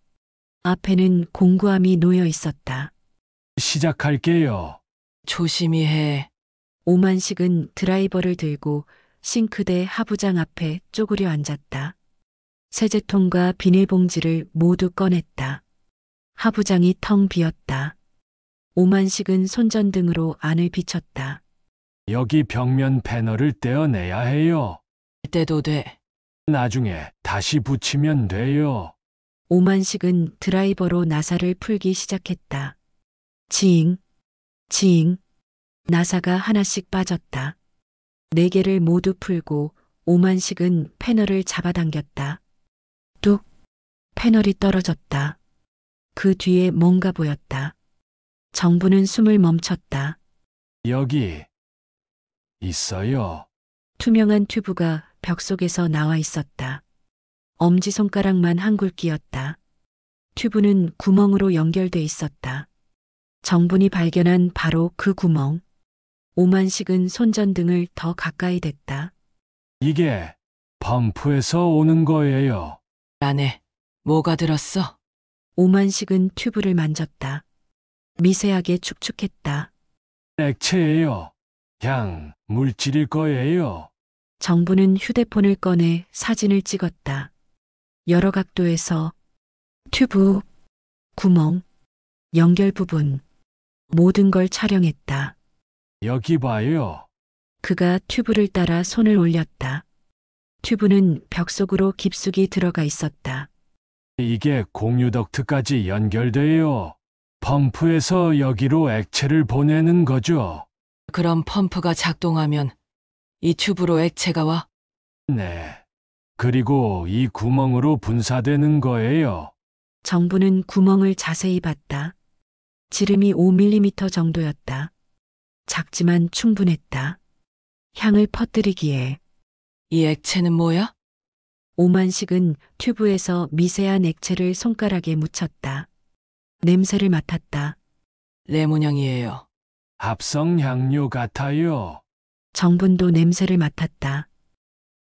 앞에는 공구함이 놓여 있었다. 시작할게요. 조심히 해. 오만식은 드라이버를 들고 싱크대 하부장 앞에 쪼그려 앉았다. 세제통과 비닐봉지를 모두 꺼냈다. 하부장이 텅 비었다. 오만식은 손전등으로 안을 비췄다. 여기 벽면 패널을 떼어내야 해요. 때도 돼. 나중에 다시 붙이면 돼요. 오만식은 드라이버로 나사를 풀기 시작했다. 지잉, 지잉. 나사가 하나씩 빠졌다. 4개를 모두 풀고 오만식은 패널을 잡아당겼다. 뚝! 패널이 떨어졌다. 그 뒤에 뭔가 보였다. 정부는 숨을 멈췄다. 여기 있어요. 투명한 튜브가 벽 속에서 나와 있었다. 엄지손가락만 한굴 끼었다. 튜브는 구멍으로 연결돼 있었다. 정분이 발견한 바로 그 구멍. 오만식은 손전등을 더 가까이 댔다. 이게 펌프에서 오는 거예요. 안에 뭐가 들었어? 오만식은 튜브를 만졌다. 미세하게 축축했다. 액체예요. 향, 물질일 거예요. 정부는 휴대폰을 꺼내 사진을 찍었다. 여러 각도에서 튜브, 구멍, 연결 부분, 모든 걸 촬영했다. 여기 봐요. 그가 튜브를 따라 손을 올렸다. 튜브는 벽 속으로 깊숙이 들어가 있었다. 이게 공유 덕트까지 연결돼요. 펌프에서 여기로 액체를 보내는 거죠. 그럼 펌프가 작동하면 이 튜브로 액체가 와? 네. 그리고 이 구멍으로 분사되는 거예요. 정부는 구멍을 자세히 봤다. 지름이 5mm 정도였다. 작지만 충분했다. 향을 퍼뜨리기에. 이 액체는 뭐야? 오만식은 튜브에서 미세한 액체를 손가락에 묻혔다. 냄새를 맡았다. 레몬향이에요. 합성 향료 같아요. 정분도 냄새를 맡았다.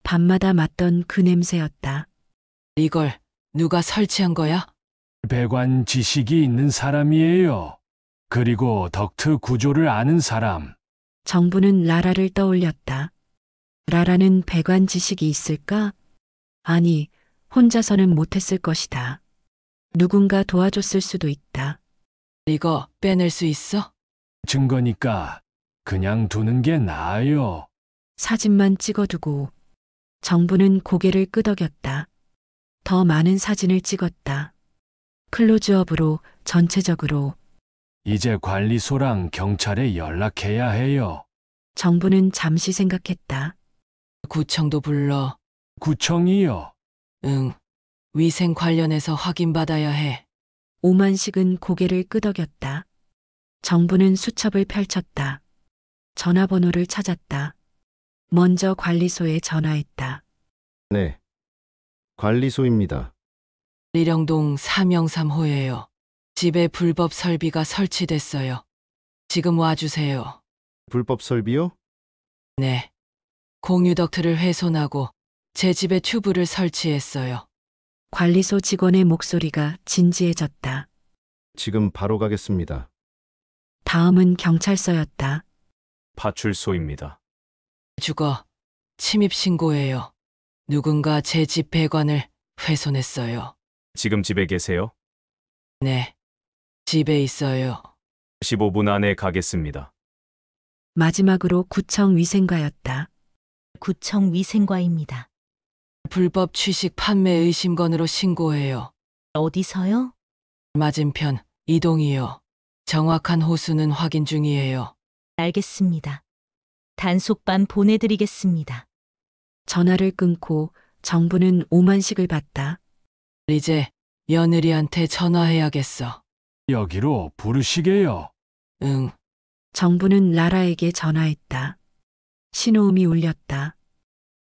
밤마다 맡던 그 냄새였다. 이걸 누가 설치한 거야? 배관 지식이 있는 사람이에요. 그리고 덕트 구조를 아는 사람. 정부는 라라를 떠올렸다. 라라는 배관 지식이 있을까? 아니, 혼자서는 못했을 것이다. 누군가 도와줬을 수도 있다. 이거 빼낼 수 있어? 증거니까 그냥 두는 게 나아요. 사진만 찍어두고 정부는 고개를 끄덕였다. 더 많은 사진을 찍었다. 클로즈업으로 전체적으로. 이제 관리소랑 경찰에 연락해야 해요. 정부는 잠시 생각했다. 구청도 불러. 구청이요. 응. 위생 관련해서 확인받아야 해. 오만식은 고개를 끄덕였다. 정부는 수첩을 펼쳤다. 전화번호를 찾았다. 먼저 관리소에 전화했다. 네. 관리소입니다. 리령동 303호예요. 집에 불법 설비가 설치됐어요. 지금 와주세요. 불법 설비요? 네. 공유 덕트를 훼손하고 제 집에 튜브를 설치했어요. 관리소 직원의 목소리가 진지해졌다. 지금 바로 가겠습니다. 다음은 경찰서였다. 파출소입니다. 주거 침입 신고예요. 누군가 제 집 배관을 훼손했어요. 지금 집에 계세요? 네. 집에 있어요. 15분 안에 가겠습니다. 마지막으로 구청 위생과였다. 구청 위생과입니다. 불법 취식 판매 의심건으로 신고해요. 어디서요? 맞은편 이동이요. 정확한 호수는 확인 중이에요. 알겠습니다. 단속반 보내드리겠습니다. 전화를 끊고 정부는 오만식을 봤다. 이제 며느리한테 전화해야겠어. 여기로 부르시게요. 응. 정부는 라라에게 전화했다. 신호음이 울렸다.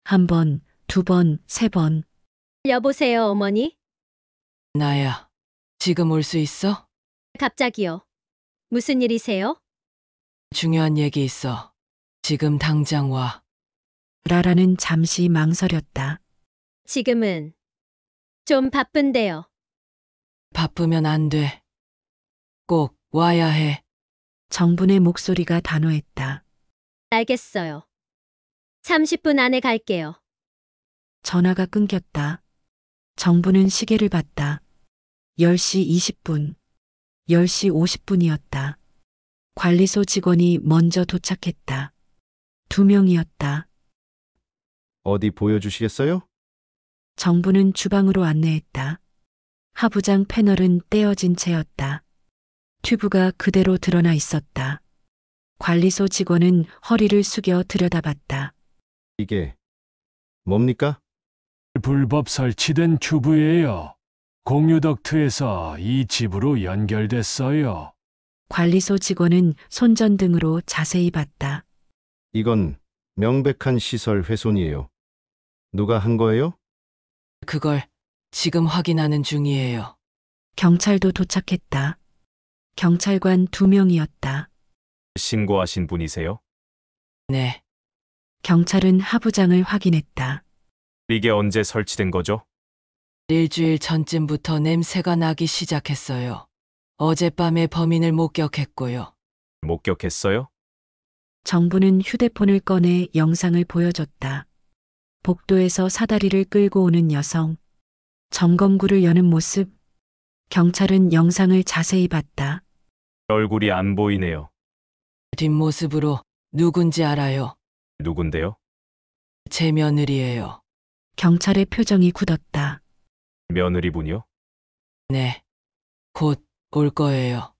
한 번, 두 번, 세 번. 여보세요, 어머니? 나야. 지금 올 수 있어? 갑자기요. 무슨 일이세요? 중요한 얘기 있어. 지금 당장 와. 라라는 잠시 망설였다. 지금은 좀 바쁜데요. 바쁘면 안 돼. 꼭 와야 해. 정분의 목소리가 단호했다. 알겠어요. 30분 안에 갈게요. 전화가 끊겼다. 정부는 시계를 봤다. 10시 20분, 10시 50분이었다. 관리소 직원이 먼저 도착했다. 2명이었다. 어디 보여주시겠어요? 정부는 주방으로 안내했다. 하부장 패널은 떼어진 채였다. 튜브가 그대로 드러나 있었다. 관리소 직원은 허리를 숙여 들여다봤다. 이게 뭡니까? 불법 설치된 튜브예요. 공유 덕트에서 이 집으로 연결됐어요. 관리소 직원은 손전등으로 자세히 봤다. 이건 명백한 시설 훼손이에요. 누가 한 거예요? 그걸 지금 확인하는 중이에요. 경찰도 도착했다. 경찰관 2명이었다. 신고하신 분이세요? 네. 경찰은 하부장을 확인했다. 이게 언제 설치된 거죠? 일주일 전쯤부터 냄새가 나기 시작했어요. 어젯밤에 범인을 목격했고요. 목격했어요? 정부는 휴대폰을 꺼내 영상을 보여줬다. 복도에서 사다리를 끌고 오는 여성, 점검구를 여는 모습. 경찰은 영상을 자세히 봤다. 얼굴이 안 보이네요. 뒷모습으로 누군지 알아요. 누군데요? 제 며느리예요. 경찰의 표정이 굳었다. 며느리분이요? 네. 곧 올 거예요.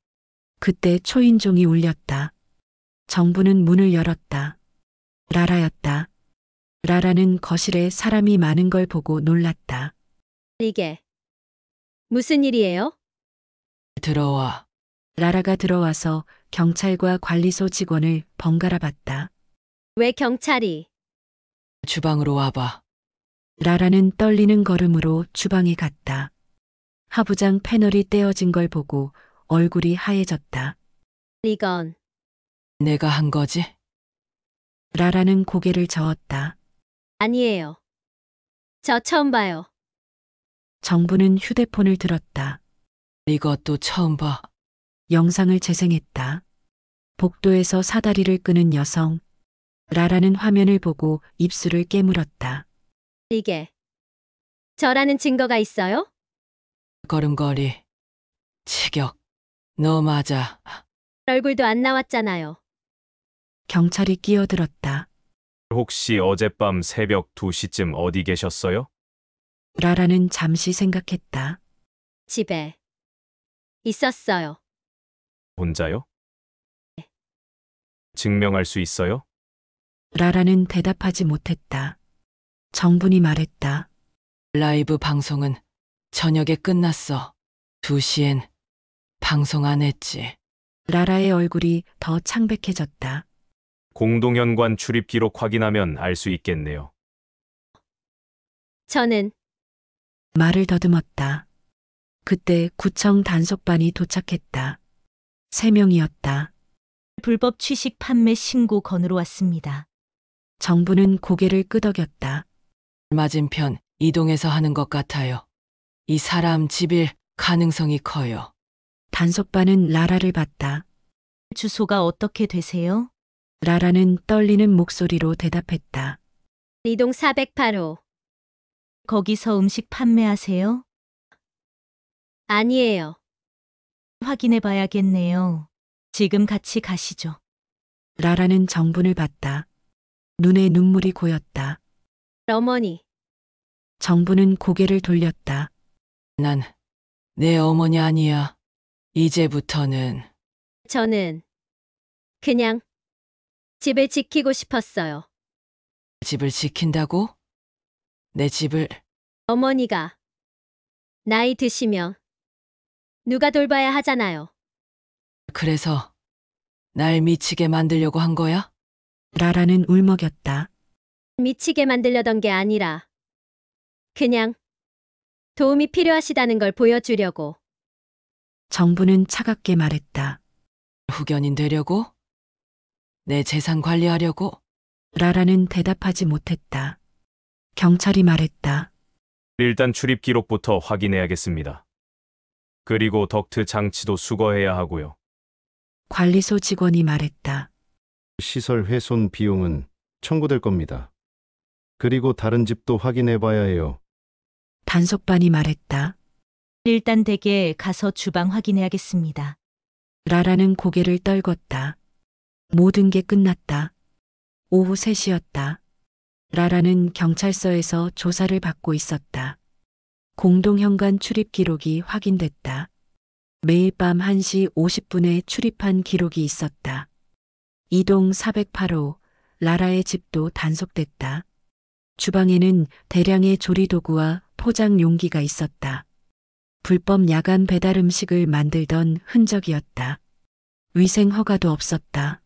그때 초인종이 울렸다. 정부는 문을 열었다. 라라였다. 라라는 거실에 사람이 많은 걸 보고 놀랐다. 이게 무슨 일이에요? 들어와. 라라가 들어와서 경찰과 관리소 직원을 번갈아 봤다. 왜 경찰이? 주방으로 와봐. 라라는 떨리는 걸음으로 주방에 갔다. 하부장 패널이 떼어진 걸 보고 얼굴이 하얘졌다. 이건 내가 한 거지? 라라는 고개를 저었다. 아니에요. 저 처음 봐요. 정부는 휴대폰을 들었다. 이것도 처음 봐. 영상을 재생했다. 복도에서 사다리를 끄는 여성. 라라는 화면을 보고 입술을 깨물었다. 이게 저라는 증거가 있어요? 걸음걸이. 치격. 너 맞아. 얼굴도 안 나왔잖아요. 경찰이 끼어들었다. 혹시 어젯밤 새벽 2시쯤 어디 계셨어요? 라라는 잠시 생각했다. 집에 있었어요. 혼자요? 증명할 수 있어요? 라라는 대답하지 못했다. 정분이 말했다. 라이브 방송은 저녁에 끝났어. 2시엔 방송 안 했지. 라라의 얼굴이 더 창백해졌다. 공동현관 출입 기록 확인하면 알 수 있겠네요. 저는 말을 더듬었다. 그때 구청 단속반이 도착했다. 3명이었다. 불법 취식 판매 신고 건으로 왔습니다. 정부는 고개를 끄덕였다. 맞은편 이동해서 하는 것 같아요. 이 사람 집일 가능성이 커요. 단속반은 라라를 봤다. 주소가 어떻게 되세요? 라라는 떨리는 목소리로 대답했다. 이동 408호. 거기서 음식 판매하세요? 아니에요. 확인해 봐야겠네요. 지금 같이 가시죠. 라라는 정분을 봤다. 눈에 눈물이 고였다. 어머니, 정부는 고개를 돌렸다. 난 내 어머니 아니야. 이제부터는 저는 그냥 집을 지키고 싶었어요. 집을 지킨다고? 내 집을 어머니가 나이 드시면 누가 돌봐야 하잖아요. 그래서 날 미치게 만들려고 한 거야? 라라는 울먹였다. 미치게 만들려던 게 아니라 그냥 도움이 필요하시다는 걸 보여주려고. 정부는 차갑게 말했다. 후견인 되려고? 내 재산 관리하려고? 라라는 대답하지 못했다. 경찰이 말했다. 일단 출입 기록부터 확인해야겠습니다. 그리고 덕트 장치도 수거해야 하고요. 관리소 직원이 말했다. 시설 훼손 비용은 청구될 겁니다. 그리고 다른 집도 확인해 봐야 해요. 단속반이 말했다. 일단 댁에 가서 주방 확인해야겠습니다. 라라는 고개를 떨궜다. 모든 게 끝났다. 오후 3시였다. 라라는 경찰서에서 조사를 받고 있었다. 공동현관 출입 기록이 확인됐다. 매일 밤 1시 50분에 출입한 기록이 있었다. 이동 408호, 라라의 집도 단속됐다. 주방에는 대량의 조리도구와 포장 용기가 있었다. 불법 야간 배달 음식을 만들던 흔적이었다. 위생 허가도 없었다.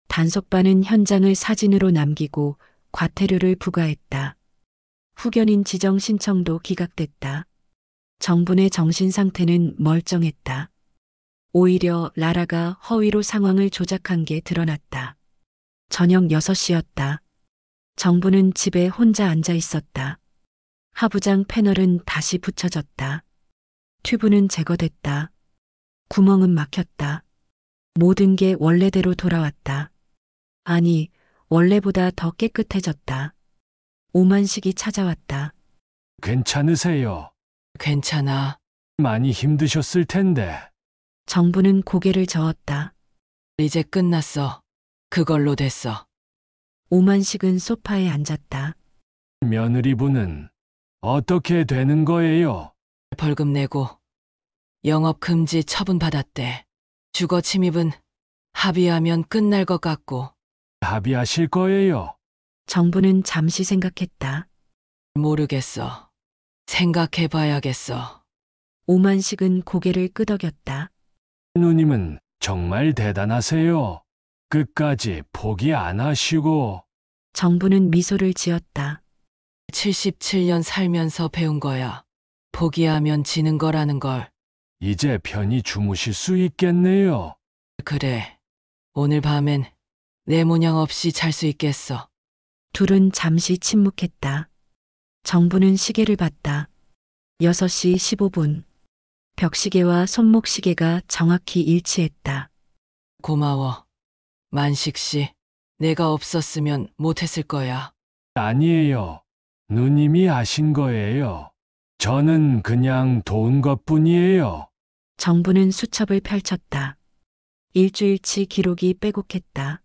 단속반은 현장을 사진으로 남기고 과태료를 부과했다. 후견인 지정 신청도 기각됐다. 정분의 정신 상태는 멀쩡했다. 오히려 라라가 허위로 상황을 조작한 게 드러났다. 저녁 6시였다. 정부는 집에 혼자 앉아 있었다. 하부장 패널은 다시 붙여졌다. 튜브는 제거됐다. 구멍은 막혔다. 모든 게 원래대로 돌아왔다. 아니, 원래보다 더 깨끗해졌다. 오만식이 찾아왔다. 괜찮으세요? 괜찮아. 많이 힘드셨을 텐데. 정부는 고개를 저었다. 이제 끝났어. 그걸로 됐어. 오만식은 소파에 앉았다. 며느리분은 어떻게 되는 거예요? 벌금 내고 영업 금지 처분 받았대. 주거 침입은 합의하면 끝날 것 같고 합의하실 거예요? 정부는 잠시 생각했다. 모르겠어. 생각해 봐야겠어. 오만식은 고개를 끄덕였다. 누님은 정말 대단하세요. 끝까지 포기 안 하시고. 정부는 미소를 지었다. 77년 살면서 배운 거야. 포기하면 지는 거라는 걸. 이제 편히 주무실 수 있겠네요. 그래. 오늘 밤엔 내 모양 없이 잘 수 있겠어. 둘은 잠시 침묵했다. 정부는 시계를 봤다. 6시 15분. 벽시계와 손목시계가 정확히 일치했다. 고마워. 만식 씨. 내가 없었으면 못했을 거야. 아니에요. 누님이 하신 거예요. 저는 그냥 도운 것뿐이에요. 정부는 수첩을 펼쳤다. 일주일치 기록이 빼곡했다.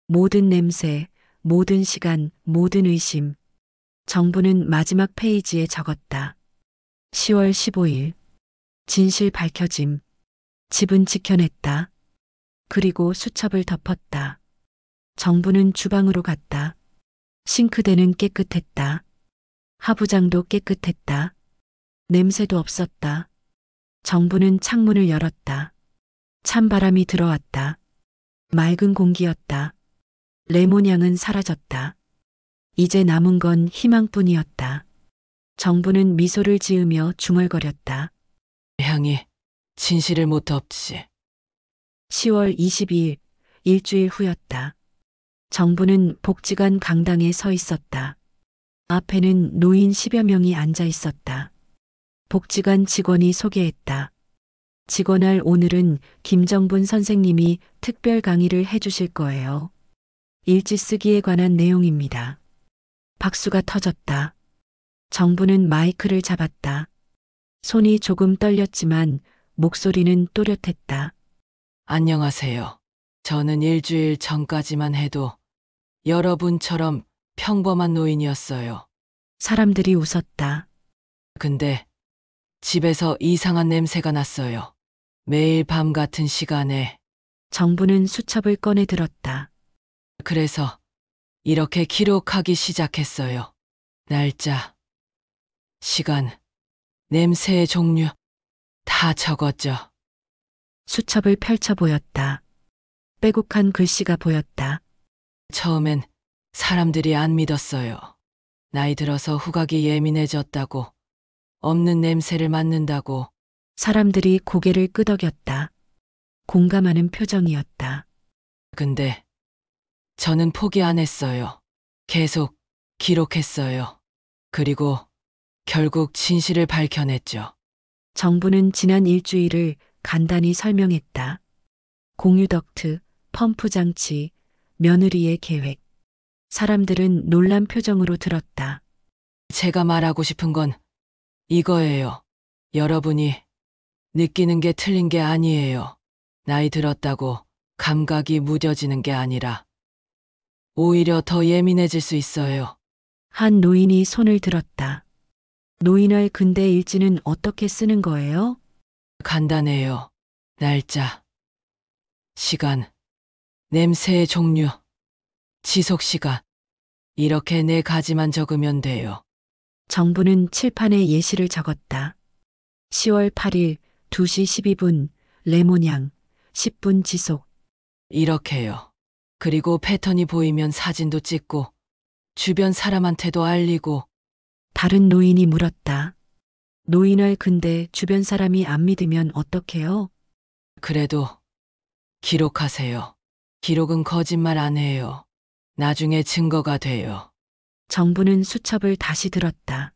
모든 냄새, 모든 시간, 모든 의심. 정부는 마지막 페이지에 적었다. 10월 15일. 진실 밝혀짐. 집은 지켜냈다. 그리고 수첩을 덮었다. 정부는 주방으로 갔다. 싱크대는 깨끗했다. 하부장도 깨끗했다. 냄새도 없었다. 정부는 창문을 열었다. 찬바람이 들어왔다. 맑은 공기였다. 레몬향은 사라졌다. 이제 남은 건 희망뿐이었다. 정부는 미소를 지으며 중얼거렸다. 향이 진실을 못 덮지. 10월 22일, 일주일 후였다. 정부는 복지관 강당에 서 있었다. 앞에는 노인 10여 명이 앉아 있었다. 복지관 직원이 소개했다. 직원할 오늘은 김정분 선생님이 특별 강의를 해주실 거예요. 일지 쓰기에 관한 내용입니다. 박수가 터졌다. 정부는 마이크를 잡았다. 손이 조금 떨렸지만 목소리는 또렷했다. 안녕하세요. 저는 일주일 전까지만 해도 여러분처럼 평범한 노인이었어요. 사람들이 웃었다. 근데 집에서 이상한 냄새가 났어요. 매일 밤 같은 시간에. 정부는 수첩을 꺼내 들었다. 그래서 이렇게 기록하기 시작했어요. 날짜, 시간, 냄새의 종류 다 적었죠. 수첩을 펼쳐 보였다. 빼곡한 글씨가 보였다. 처음엔 사람들이 안 믿었어요. 나이 들어서 후각이 예민해졌다고, 없는 냄새를 맡는다고. 사람들이 고개를 끄덕였다. 공감하는 표정이었다. 근데 저는 포기 안 했어요. 계속 기록했어요. 그리고 결국 진실을 밝혀냈죠. 정부는 지난 일주일을 간단히 설명했다. 공유 덕트, 펌프 장치, 며느리의 계획. 사람들은 놀란 표정으로 들었다. 제가 말하고 싶은 건 이거예요. 여러분이 느끼는 게 틀린 게 아니에요. 나이 들었다고 감각이 무뎌지는 게 아니라 오히려 더 예민해질 수 있어요. 한 노인이 손을 들었다. 노인할 근대 일지는 어떻게 쓰는 거예요? 간단해요. 날짜, 시간, 냄새의 종류, 지속 시간. 이렇게 4가지만 적으면 돼요. 정부는 칠판에 예시를 적었다. 10월 8일 2시 12분 레몬향 10분 지속. 이렇게요. 그리고 패턴이 보이면 사진도 찍고 주변 사람한테도 알리고. 다른 노인이 물었다. 노인할 근데 주변 사람이 안 믿으면 어떡해요? 그래도 기록하세요. 기록은 거짓말 안 해요. 나중에 증거가 돼요. 정부는 수첩을 다시 들었다.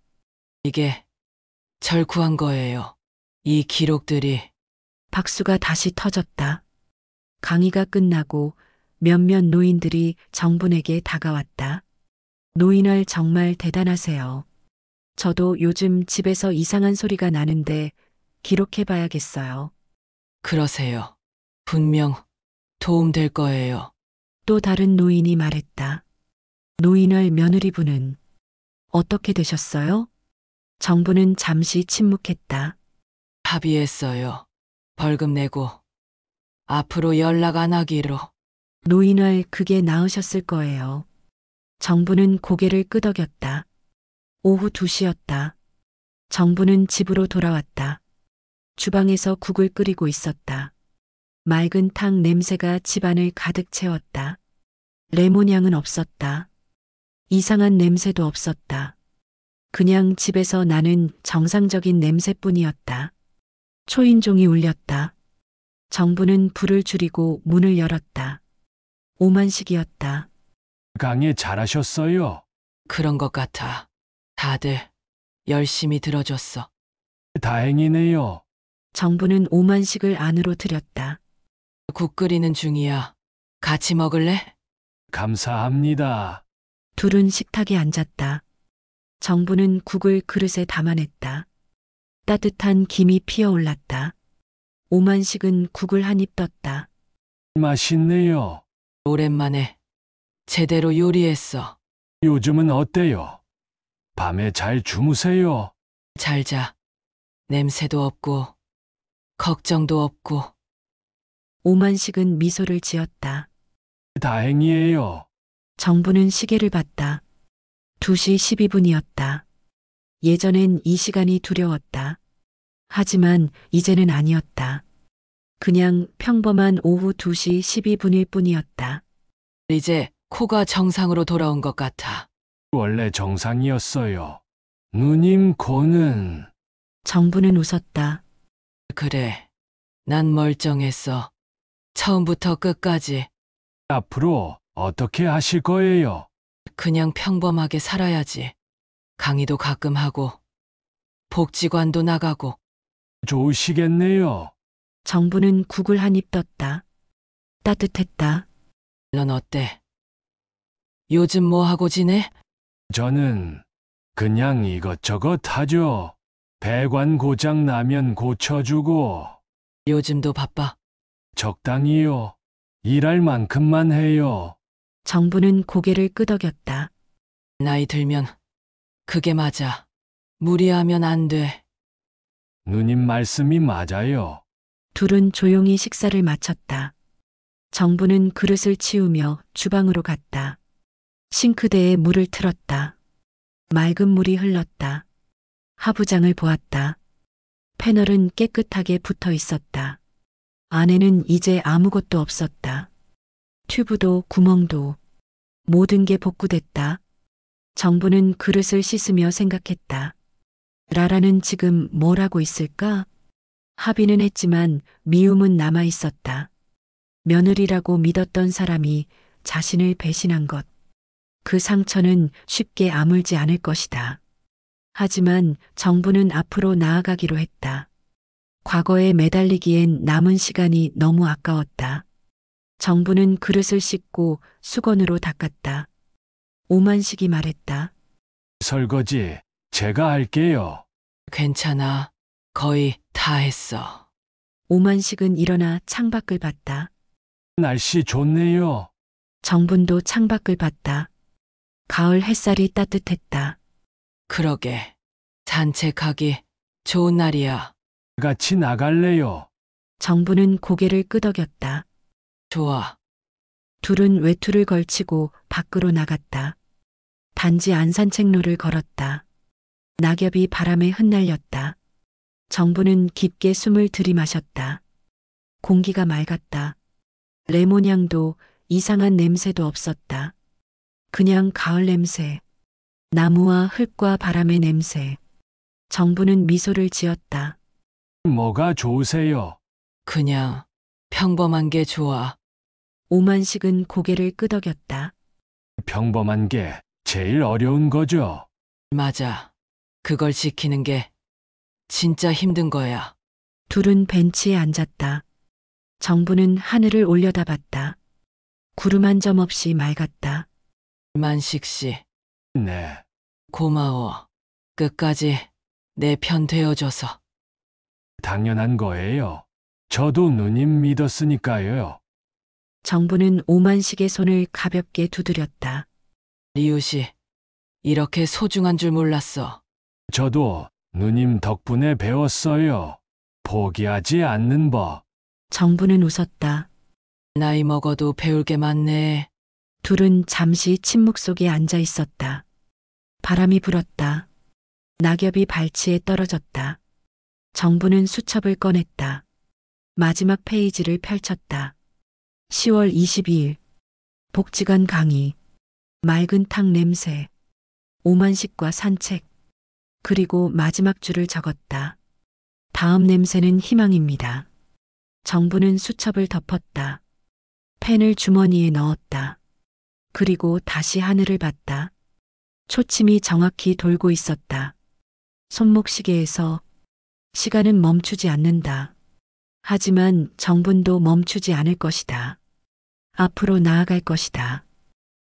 이게 절 구한 거예요. 이 기록들이. 박수가 다시 터졌다. 강의가 끝나고 몇몇 노인들이 정분에게 다가왔다. 노인알 정말 대단하세요. 저도 요즘 집에서 이상한 소리가 나는데 기록해 봐야겠어요. 그러세요. 분명 도움 될 거예요. 또 다른 노인이 말했다. 노인알 며느리분은 어떻게 되셨어요? 정부는 잠시 침묵했다. 합의했어요. 벌금 내고 앞으로 연락 안 하기로. 노인알 그게 나으셨을 거예요. 정부는 고개를 끄덕였다. 오후 2시였다. 정부는 집으로 돌아왔다. 주방에서 국을 끓이고 있었다. 맑은 탕 냄새가 집안을 가득 채웠다. 레몬향은 없었다. 이상한 냄새도 없었다. 그냥 집에서 나는 정상적인 냄새뿐이었다. 초인종이 울렸다. 정부는 불을 줄이고 문을 열었다. 오만식이었다. 강의 잘하셨어요. 그런 것 같아. 다들 열심히 들어줬어. 다행이네요. 정부는 오만식을 안으로 들였다. 국 끓이는 중이야. 같이 먹을래? 감사합니다. 둘은 식탁에 앉았다. 정부는 국을 그릇에 담아냈다. 따뜻한 김이 피어올랐다. 오만식은 국을 한 입 떴다. 맛있네요. 오랜만에 제대로 요리했어. 요즘은 어때요? 밤에 잘 주무세요? 잘 자. 냄새도 없고 걱정도 없고. 오만식은 미소를 지었다. 다행이에요. 정부는 시계를 봤다. 2시 12분이었다. 예전엔 이 시간이 두려웠다. 하지만 이제는 아니었다. 그냥 평범한 오후 2시 12분일 뿐이었다. 이제 코가 정상으로 돌아온 것 같아. 원래 정상이었어요. 누님 코는 정부는 웃었다. 그래. 난 멀쩡했어. 처음부터 끝까지 앞으로 어떻게 하실 거예요? 그냥 평범하게 살아야지. 강의도 가끔 하고 복지관도 나가고. 좋으시겠네요. 정부는 국을 한 입 떴다. 따뜻했다. 넌 어때? 요즘 뭐 하고 지내? 저는 그냥 이것저것 하죠. 배관 고장 나면 고쳐주고 요즘도 바빠. 적당히요. 일할 만큼만 해요. 정부는 고개를 끄덕였다. 나이 들면 그게 맞아. 무리하면 안 돼. 누님 말씀이 맞아요. 둘은 조용히 식사를 마쳤다. 정부는 그릇을 치우며 주방으로 갔다. 싱크대에 물을 틀었다. 맑은 물이 흘렀다. 하부장을 보았다. 패널은 깨끗하게 붙어 있었다. 안에는 이제 아무것도 없었다. 튜브도 구멍도 모든 게 복구됐다. 정부는 그릇을 씻으며 생각했다. 라라는 지금 뭘 하고 있을까? 합의는 했지만 미움은 남아 있었다. 며느리라고 믿었던 사람이 자신을 배신한 것. 그 상처는 쉽게 아물지 않을 것이다. 하지만 정부는 앞으로 나아가기로 했다. 과거에 매달리기엔 남은 시간이 너무 아까웠다. 정부는 그릇을 씻고 수건으로 닦았다. 오만식이 말했다. 설거지 제가 할게요. 괜찮아. 거의 다 했어. 오만식은 일어나 창밖을 봤다. 날씨 좋네요. 정분도 창밖을 봤다. 가을 햇살이 따뜻했다. 그러게. 산책하기 좋은 날이야. 같이 나갈래요. 정부는 고개를 끄덕였다. 좋아. 둘은 외투를 걸치고 밖으로 나갔다. 단지 안산책로를 걸었다. 낙엽이 바람에 흩날렸다. 정부는 깊게 숨을 들이마셨다. 공기가 맑았다. 레몬향도 이상한 냄새도 없었다. 그냥 가을 냄새. 나무와 흙과 바람의 냄새. 정부는 미소를 지었다. 뭐가 좋으세요? 그냥 평범한 게 좋아. 오만식은 고개를 끄덕였다. 평범한 게 제일 어려운 거죠. 맞아. 그걸 지키는 게 진짜 힘든 거야. 둘은 벤치에 앉았다. 정부는 하늘을 올려다봤다. 구름 한 점 없이 맑았다. 만식 씨, 네. 고마워. 끝까지 내 편 되어줘서. 당연한 거예요. 저도 누님 믿었으니까요. 정부는 오만식의 손을 가볍게 두드렸다. 리우씨, 이렇게 소중한 줄 몰랐어. 저도 누님 덕분에 배웠어요. 포기하지 않는 법. 정부는 웃었다. 나이 먹어도 배울 게 많네. 둘은 잠시 침묵 속에 앉아 있었다. 바람이 불었다. 낙엽이 발치에 떨어졌다. 정부는 수첩을 꺼냈다. 마지막 페이지를 펼쳤다. 10월 22일. 복지관 강의. 맑은 탕 냄새. 오만식과 산책. 그리고 마지막 줄을 적었다. 다음 냄새는 희망입니다. 정부는 수첩을 덮었다. 펜을 주머니에 넣었다. 그리고 다시 하늘을 봤다. 초침이 정확히 돌고 있었다. 손목시계에서 시간은 멈추지 않는다. 하지만 정분도 멈추지 않을 것이다. 앞으로 나아갈 것이다.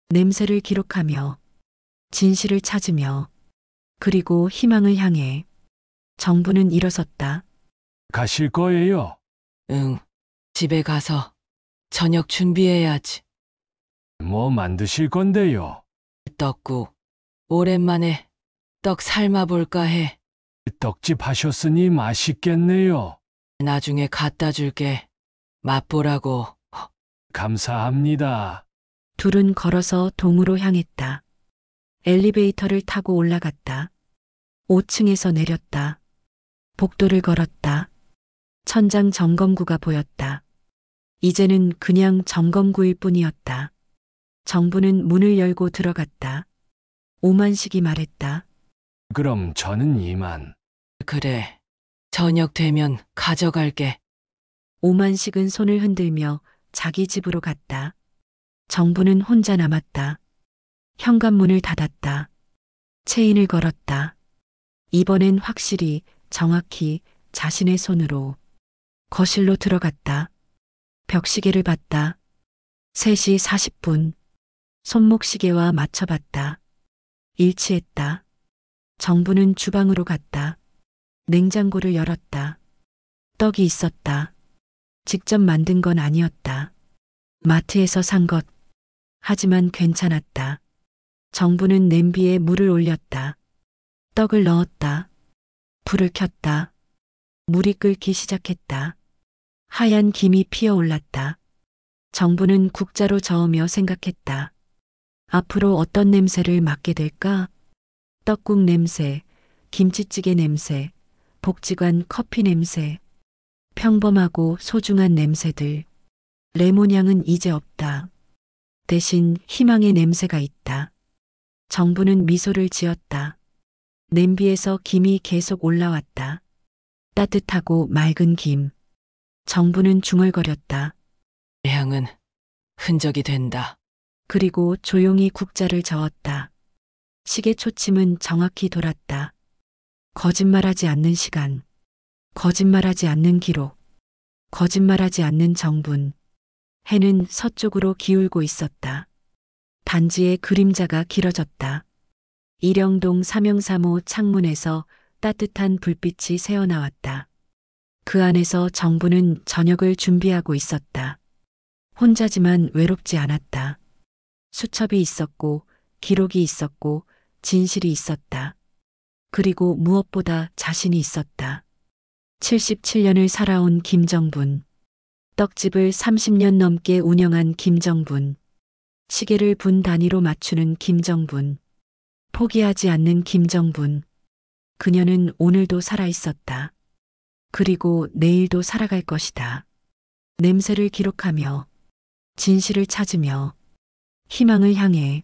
냄새를 기록하며, 진실을 찾으며, 그리고 희망을 향해 정부는 일어섰다. 가실 거예요? 응, 집에 가서 저녁 준비해야지. 뭐 만드실 건데요? 떡국. 오랜만에 떡 삶아볼까 해. 떡집 하셨으니 맛있겠네요. 나중에 갖다 줄게. 맛보라고. 감사합니다. 둘은 걸어서 동으로 향했다. 엘리베이터를 타고 올라갔다. 5층에서 내렸다. 복도를 걸었다. 천장 점검구가 보였다. 이제는 그냥 점검구일 뿐이었다. 정부는 문을 열고 들어갔다. 오만식이 말했다. 그럼 저는 이만. 그래. 저녁 되면 가져갈게. 오만식은 손을 흔들며 자기 집으로 갔다. 정부는 혼자 남았다. 현관문을 닫았다. 체인을 걸었다. 이번엔 확실히, 정확히 자신의 손으로 거실로 들어갔다. 벽시계를 봤다. 3시 40분. 손목시계와 맞춰봤다. 일치했다. 정부는 주방으로 갔다. 냉장고를 열었다. 떡이 있었다. 직접 만든 건 아니었다. 마트에서 산 것. 하지만 괜찮았다. 정부는 냄비에 물을 올렸다. 떡을 넣었다. 불을 켰다. 물이 끓기 시작했다. 하얀 김이 피어올랐다. 정부는 국자로 저으며 생각했다. 앞으로 어떤 냄새를 맡게 될까? 떡국 냄새, 김치찌개 냄새, 복지관 커피 냄새, 평범하고 소중한 냄새들. 레몬향은 이제 없다. 대신 희망의 냄새가 있다. 정부는 미소를 지었다. 냄비에서 김이 계속 올라왔다. 따뜻하고 맑은 김. 정부는 중얼거렸다. 향은 흔적이 된다. 그리고 조용히 국자를 저었다. 시계 초침은 정확히 돌았다. 거짓말하지 않는 시간. 거짓말하지 않는 기록. 거짓말하지 않는 정분. 해는 서쪽으로 기울고 있었다. 단지의 그림자가 길어졌다. 일영동 삼영삼호 창문에서 따뜻한 불빛이 새어나왔다. 그 안에서 정부는 저녁을 준비하고 있었다. 혼자지만 외롭지 않았다. 수첩이 있었고, 기록이 있었고, 진실이 있었다. 그리고 무엇보다 자신이 있었다. 77년을 살아온 김정분. 떡집을 30년 넘게 운영한 김정분. 시계를 분 단위로 맞추는 김정분. 포기하지 않는 김정분. 그녀는 오늘도 살아 있었다. 그리고 내일도 살아갈 것이다. 냄새를 기록하며, 진실을 찾으며, 희망을 향해